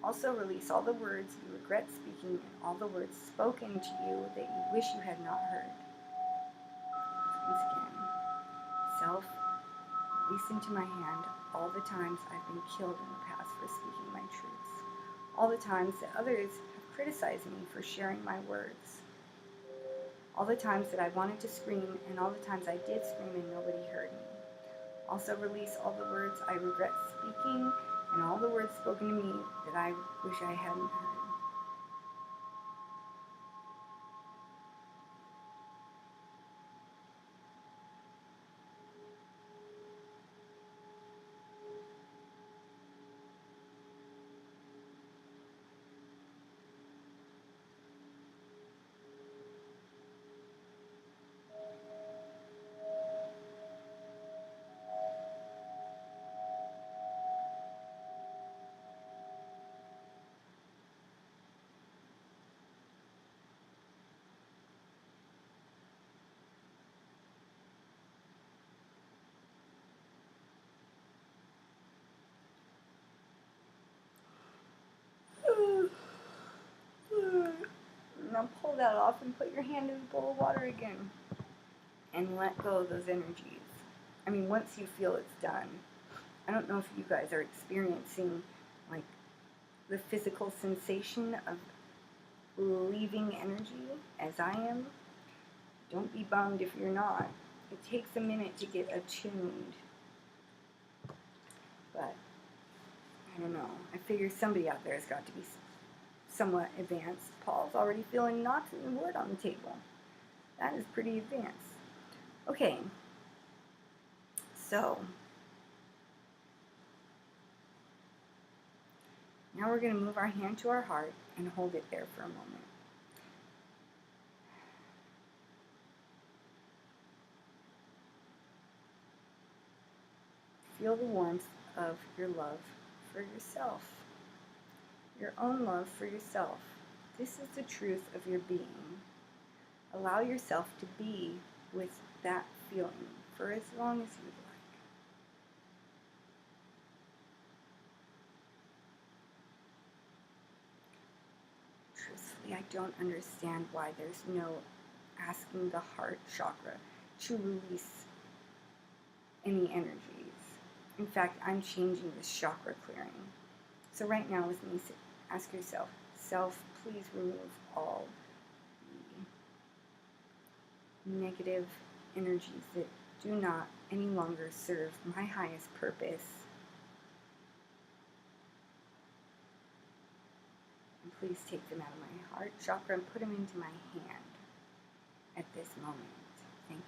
Also release all the words you regret speaking and all the words spoken to you that you wish you had not heard. Once again, release into my hand all the times I've been killed in the past for speaking my truths. All the times that others have criticized me for sharing my words. All the times that I wanted to scream and all the times I did scream and nobody heard me. Also release all the words I regret speaking and all the words spoken to me that I wish I hadn't heard. Now pull that off and put your hand in a bowl of water again. And let go of those energies. I mean, once you feel it's done. I don't know if you guys are experiencing like the physical sensation of leaving energy as I am. Don't be bummed if you're not. It takes a minute to get attuned. But I don't know. I figure somebody out there has got to be somewhat advanced. Paul's already feeling knots in the wood on the table. That is pretty advanced. Okay. So now we're going to move our hand to our heart and hold it there for a moment. Feel the warmth of your love for yourself. Your own love for yourself. This is the truth of your being. Allow yourself to be with that feeling for as long as you'd like. Truthfully, I don't understand why there's no asking the heart chakra to release any energies. In fact, I'm changing this chakra clearing. So right now with me, ask yourself, self, please remove all the negative energies that do not any longer serve my highest purpose. And please take them out of my heart chakra and put them into my hand at this moment. Thank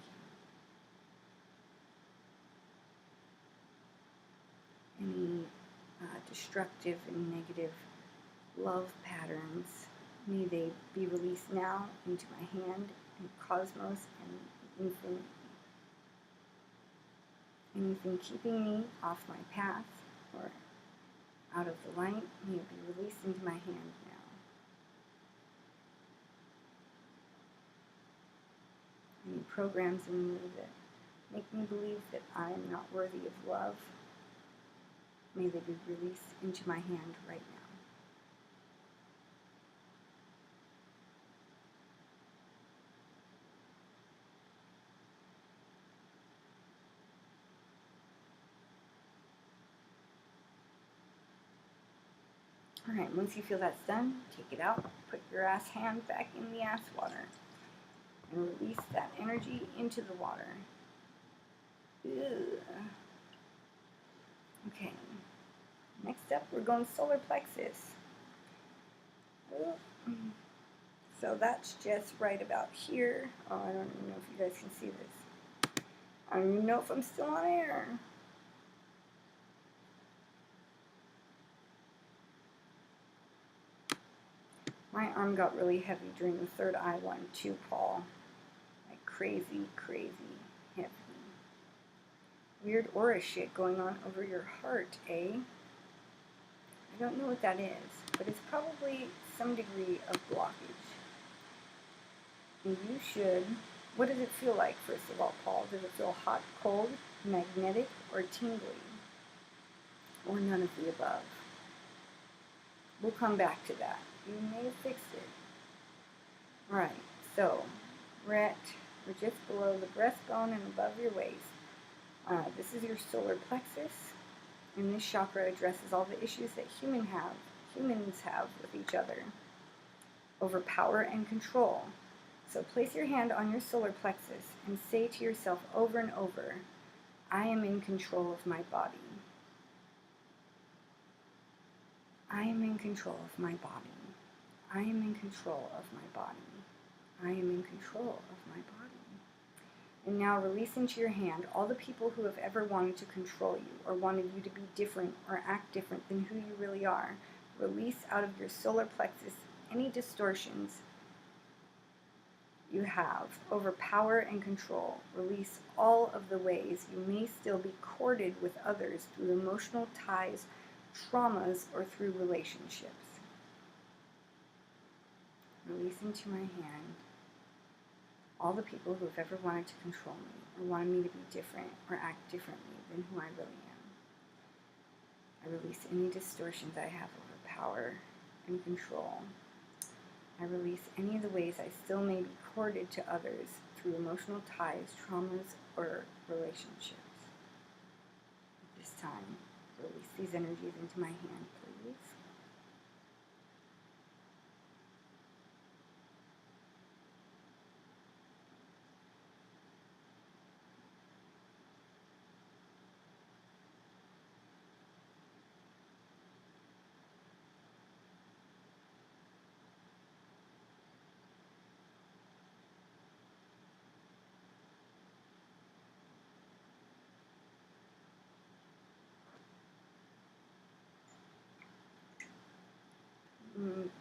you. Any destructive and negative love patterns, may they be released now into my hand and cosmos and infinity. Anything keeping me off my path or out of the light, may it be released into my hand now. Any programs in me that make me believe that I am not worthy of love, may they be released into my hand right now. Alright, once you feel that's done, take it out, put your ass hand back in the ass water, and release that energy into the water. Ugh. Okay, next up we're going solar plexus. So that's just right about here. Oh, I don't even know if you guys can see this. I don't even know if I'm still on air. My arm got really heavy during the third eye one too, Paul. Like crazy, crazy heavy. Weird aura shit going on over your heart, eh? I don't know what that is, but it's probably some degree of blockage. And you should... What does it feel like, first of all, Paul? Does it feel hot, cold, magnetic, or tingly? Or none of the above? We'll come back to that. You may have fixed it. Alright, so we're just below the breastbone and above your waist. This is your solar plexus, and this chakra addresses all the issues that humans have with each other over power and control. So place your hand on your solar plexus and say to yourself over and over, I am in control of my body. I am in control of my body. I am in control of my body. I am in control of my body. And now release into your hand all the people who have ever wanted to control you or wanted you to be different or act different than who you really are. Release out of your solar plexus any distortions you have over power and control. Release all of the ways you may still be corded with others through emotional ties, traumas, or through relationships. Release into my hand all the people who have ever wanted to control me or wanted me to be different or act differently than who I really am. I release any distortions I have over power and control. I release any of the ways I still may be corded to others through emotional ties, traumas, or relationships. At this time, release these energies into my hand, please.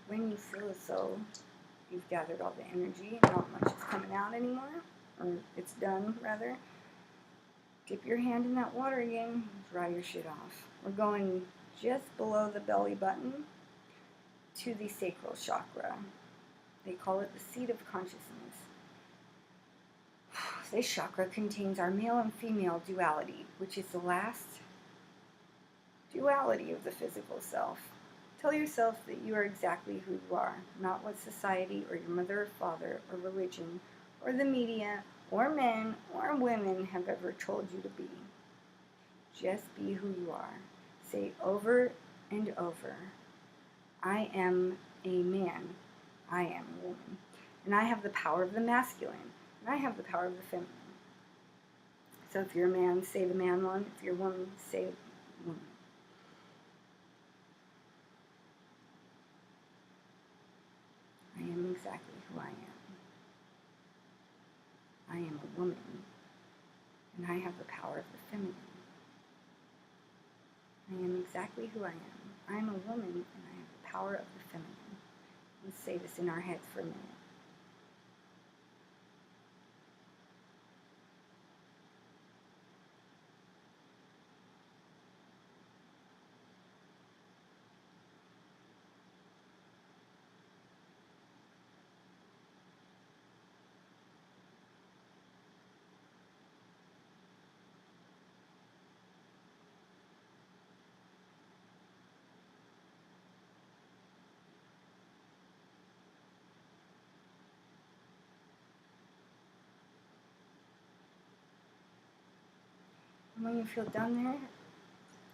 When you feel as though you've gathered all the energy and not much is coming out anymore, or it's done rather, dip your hand in that water again and dry your shit off. We're going just below the belly button to the sacral chakra. They call it the seat of consciousness. This chakra contains our male and female duality, which is the last duality of the physical self. Tell yourself that you are exactly who you are, not what society or your mother or father or religion or the media or men or women have ever told you to be. Just be who you are. Say over and over, I am a man. I am a woman. And I have the power of the masculine. And I have the power of the feminine. So if you're a man, say the man one. If you're a woman, say woman. I am exactly who I am. I am a woman, and I have the power of the feminine. I am exactly who I am. I am a woman, and I have the power of the feminine. Let's say this in our heads for a minute. And when you feel done there,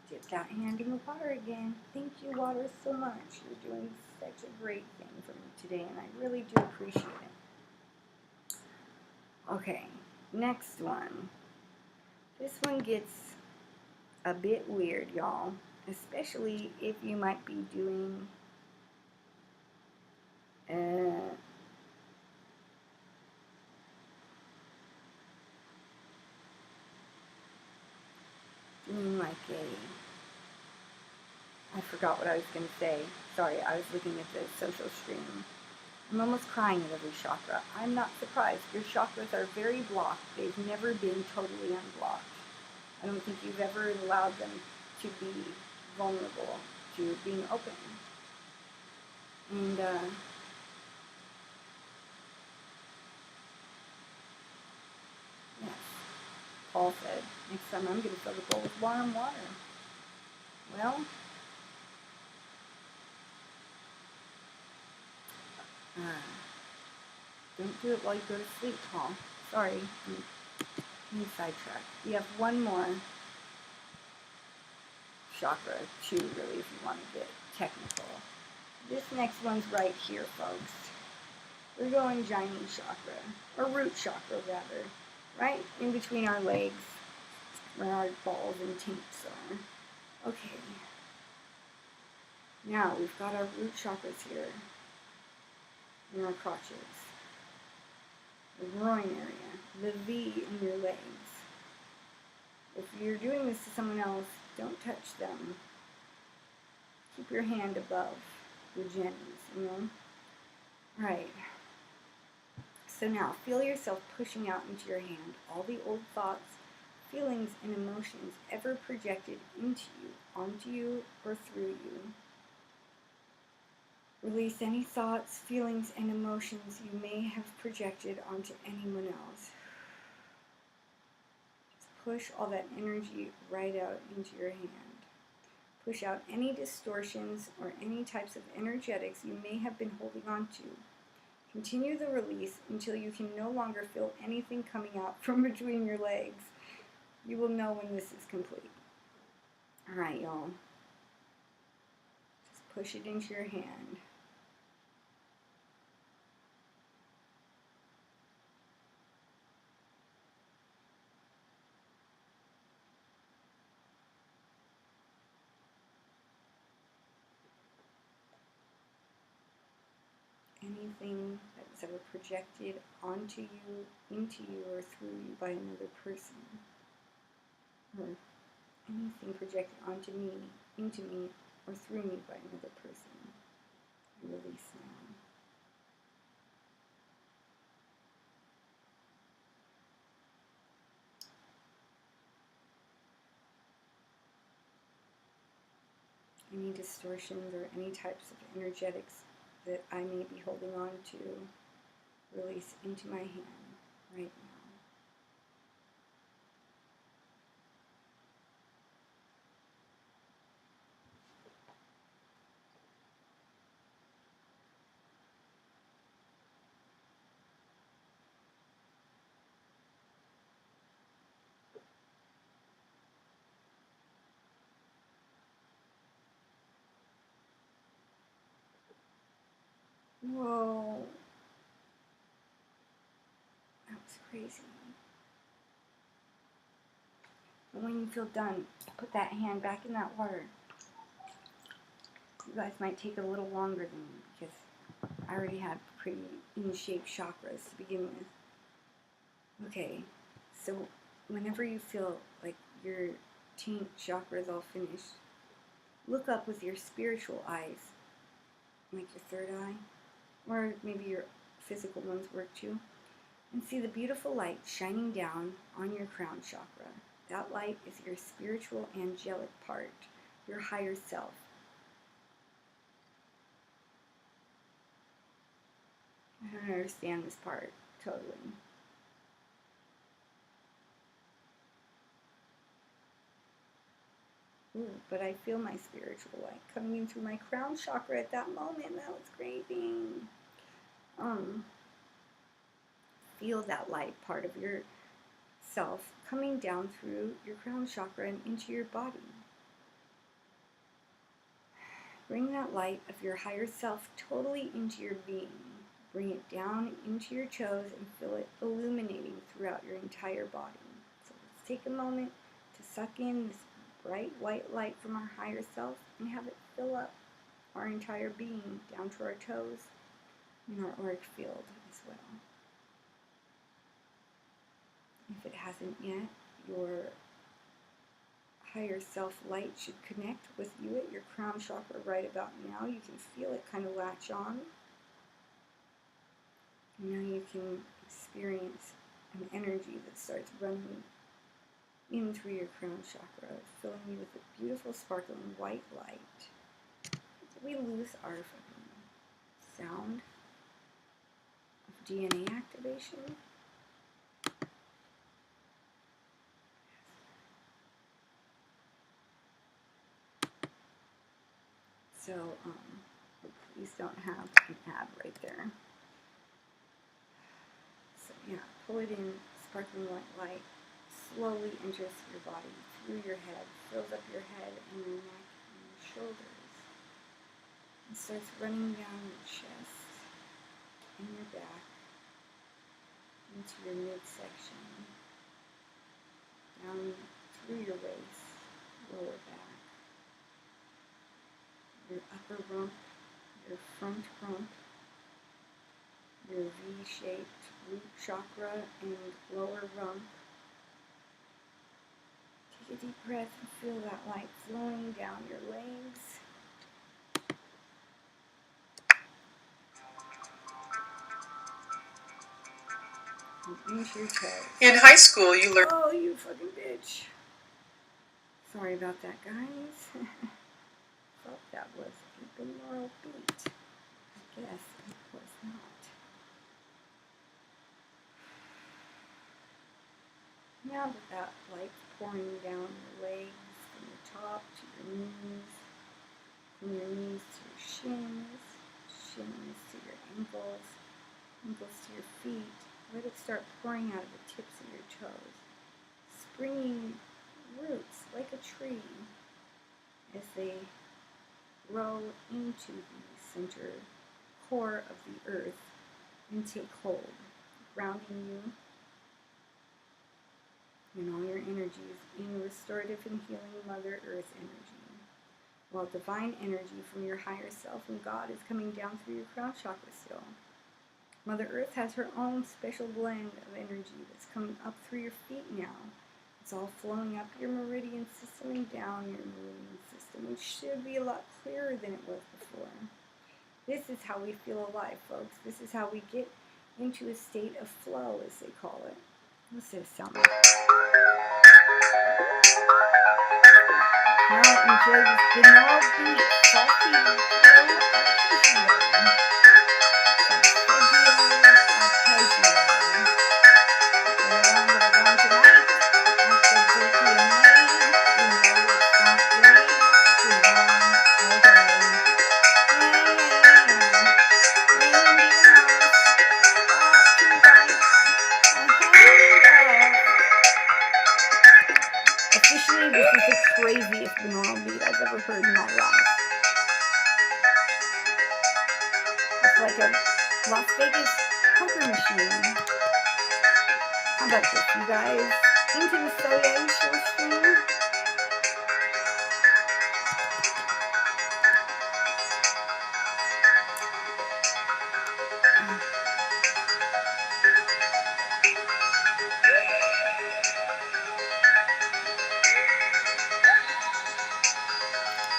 dip that hand in the water again. Thank you, water, so much. You're doing such a great thing for me today, and I really do appreciate it. Okay, next one. This one gets a bit weird, y'all, especially if you might be doing like I forgot what I was going to say. Sorry, I was looking at the social stream. I'm almost crying at every chakra. I'm not surprised. Your chakras are very blocked. They've never been totally unblocked. I don't think you've ever allowed them to be vulnerable to being open. And yes, Paul said, next time I'm going to fill the bowl with warm water. Well, don't do it while you go to sleep, Paul. Sorry, I'm sidetracked. We have one more chakra, two really, if you want to get technical. This next one's right here, folks. We're going Jini chakra, or root chakra rather, right in between our legs, where our balls and tinks are. Okay. Now we've got our root chakras here, in our crotches, the groin area, the V in your legs. If you're doing this to someone else, don't touch them. Keep your hand above the jennies, you know? Right. So now, feel yourself pushing out into your hand all the old thoughts, feelings, and emotions ever projected into you, onto you, or through you. Release any thoughts, feelings, and emotions you may have projected onto anyone else. Just push all that energy right out into your hand. Push out any distortions or any types of energetics you may have been holding on to. Continue the release until you can no longer feel anything coming out from between your legs. You will know when this is complete. Alright, y'all. Just push it into your hand. Anything that was ever projected onto you, into you, or through you by another person, or anything projected onto me, into me, or through me by another person, release now. Any distortions or any types of energetics that I may be holding on to, release into my hand right now. Whoa. That was crazy. But when you feel done, put that hand back in that water. You guys might take a little longer than me because I already had pretty in-shaped chakras to begin with. Okay, so whenever you feel like your taint chakra is all finished, look up with your spiritual eyes, like your third eye, or maybe your physical ones work too, and see the beautiful light shining down on your crown chakra. That light is your spiritual angelic part, your higher self. I don't understand this part totally. Ooh, but I feel my spiritual light coming in through my crown chakra at that moment. That was crazy. Feel that light part of your self coming down through your crown chakra and into your body. Bring that light of your higher self totally into your being. Bring it down into your toes and feel it illuminating throughout your entire body. So let's take a moment to suck in this bright white light from our higher self and have it fill up our entire being down to our toes and our auric field as well. If it hasn't yet, your higher self light should connect with you at your crown chakra right about now. You can feel it kind of latch on. And now you can experience an energy that starts running in through your crown chakra, filling you with a beautiful sparkling white light. Did we lose our sound of DNA activation? So, please don't have an ad right there. So yeah, pull it in, sparkling white light, slowly enters your body, through your head, fills up your head and your neck and your shoulders, and starts running down your chest and your back, into your midsection, down through your waist, lower back, your upper rump, your front rump, your V-shaped root chakra and lower rump. Take a deep breath and feel that light flowing down your legs. And into your toes. In high school, you learned. Oh, you fucking bitch. Sorry about that, guys. Thought that was a binaural beat. I guess it was not. Now that light's pouring down your legs, from your top to your knees, from your knees to your shins, shins to your ankles, ankles to your feet, let it start pouring out of the tips of your toes, springing roots like a tree as they grow into the center core of the earth and take hold, grounding you and all your energies in restorative and healing Mother Earth energy, while divine energy from your higher self and God is coming down through your crown chakra still. Mother Earth has her own special blend of energy that's coming up through your feet now. It's all flowing up your meridian system and down your meridian system, which should be a lot clearer than it was before. This is how we feel alive, folks. This is how we get into a state of flow, as they call it. What's this sound like? Now enjoy this binaural beat, salty flow arpeggio. Officially, this is the craziest binaural beat I've ever heard in my life. It's like like a Las Vegas poker machine. How about this, you guys? Into the social stream?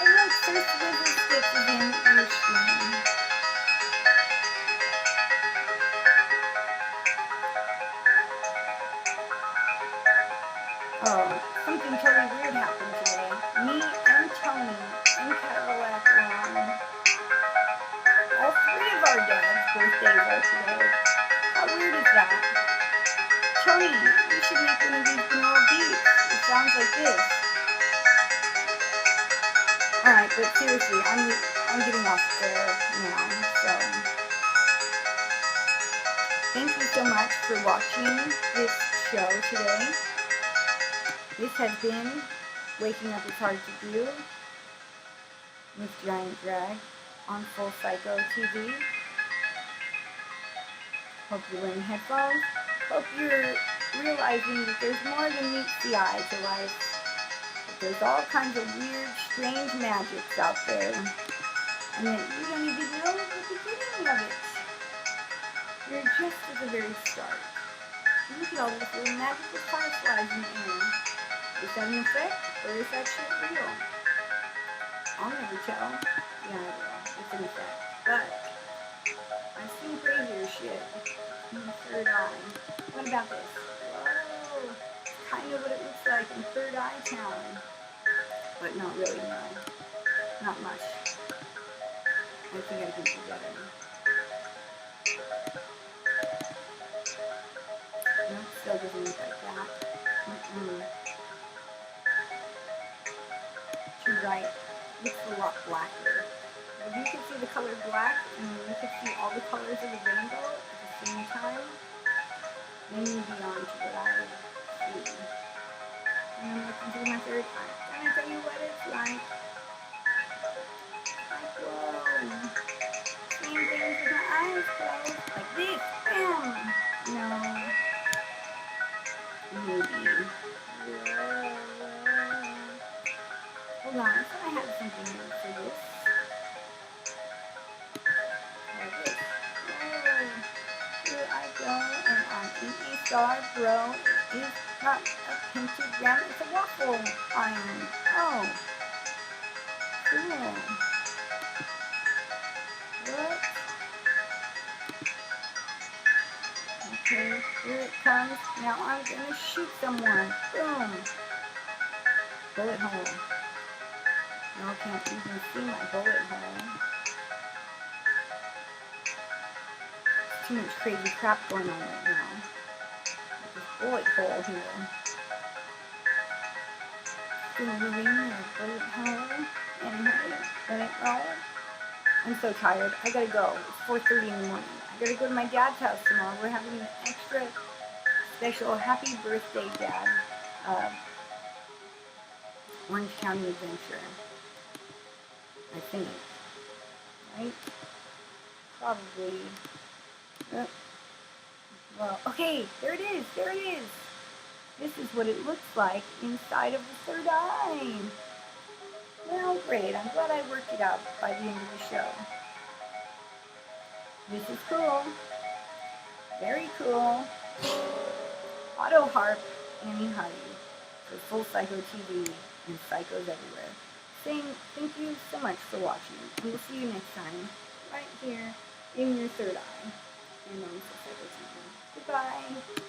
And look, First River Stitch is in your stream. Oh, something totally weird happened today. Me and Tony and Cadillac were on. All three of our dads' birthdays are today. How weird is that? Tony, you should make one of these binaural beats. It sounds like this. Alright, but seriously, I'm getting off there now, so thank you so much for watching this show today. This has been Waking Up is Hard to Do with Giant Drag on Full Psycho TV. Hope you're wearing headphones. Hope you're realizing that there's more than meets the eye to life. That there's all kinds of weird, strange magics out there. And that you don't even know the beginning of it. You're just at the very start. Look at all these little magical fireflies in the air. Is that an effect, or is that shit real? I'll never tell. Yeah, I will. It's an effect. But I've seen crazier shit in the third eye. What about this? Whoa! It's kind of what it looks like in Third Eye Town. But not really, no. Not much. I think I can do better. No, still doesn't look like that. Too bright. Looks a lot blacker. If you could see the color black and you could see all the colors of the rainbow at the same time, then you'd be on to what I see. And I'm looking through my third eye. Can I tell you what it's like? Like, whoa. Seeing things with my eyes closed. Like this. Bam! No. Maybe. Whoa. Hold on. I thought I had something new for this. Here I go, and on each star row is not a pentagram, it's a waffle iron. Oh, cool. What? Okay, here it comes. Now I'm gonna shoot someone. Boom. Bullet hole. Y'all can't even see my bullet hole. Too much crazy crap going on right now. This bullet hole here. Moving a bullet hole. Anyway, let it roll. I'm so tired. I gotta go. It's 4:30 in the morning. I gotta go to my dad's house tomorrow. We're having an extra special happy birthday, Dad. Orange County adventure. I think. Right? Probably. Well, okay, there it is, there it is. This is what it looks like inside of the third eye. Well, great, I'm glad I worked it out by the end of the show. This is cool. Very cool. Auto harp, Annie Hardy, for Full Psycho TV and Psychos Everywhere. Saying thank you so much for watching, and we'll see you next time, right here in your third eye. And on Full Psycho TV. Goodbye.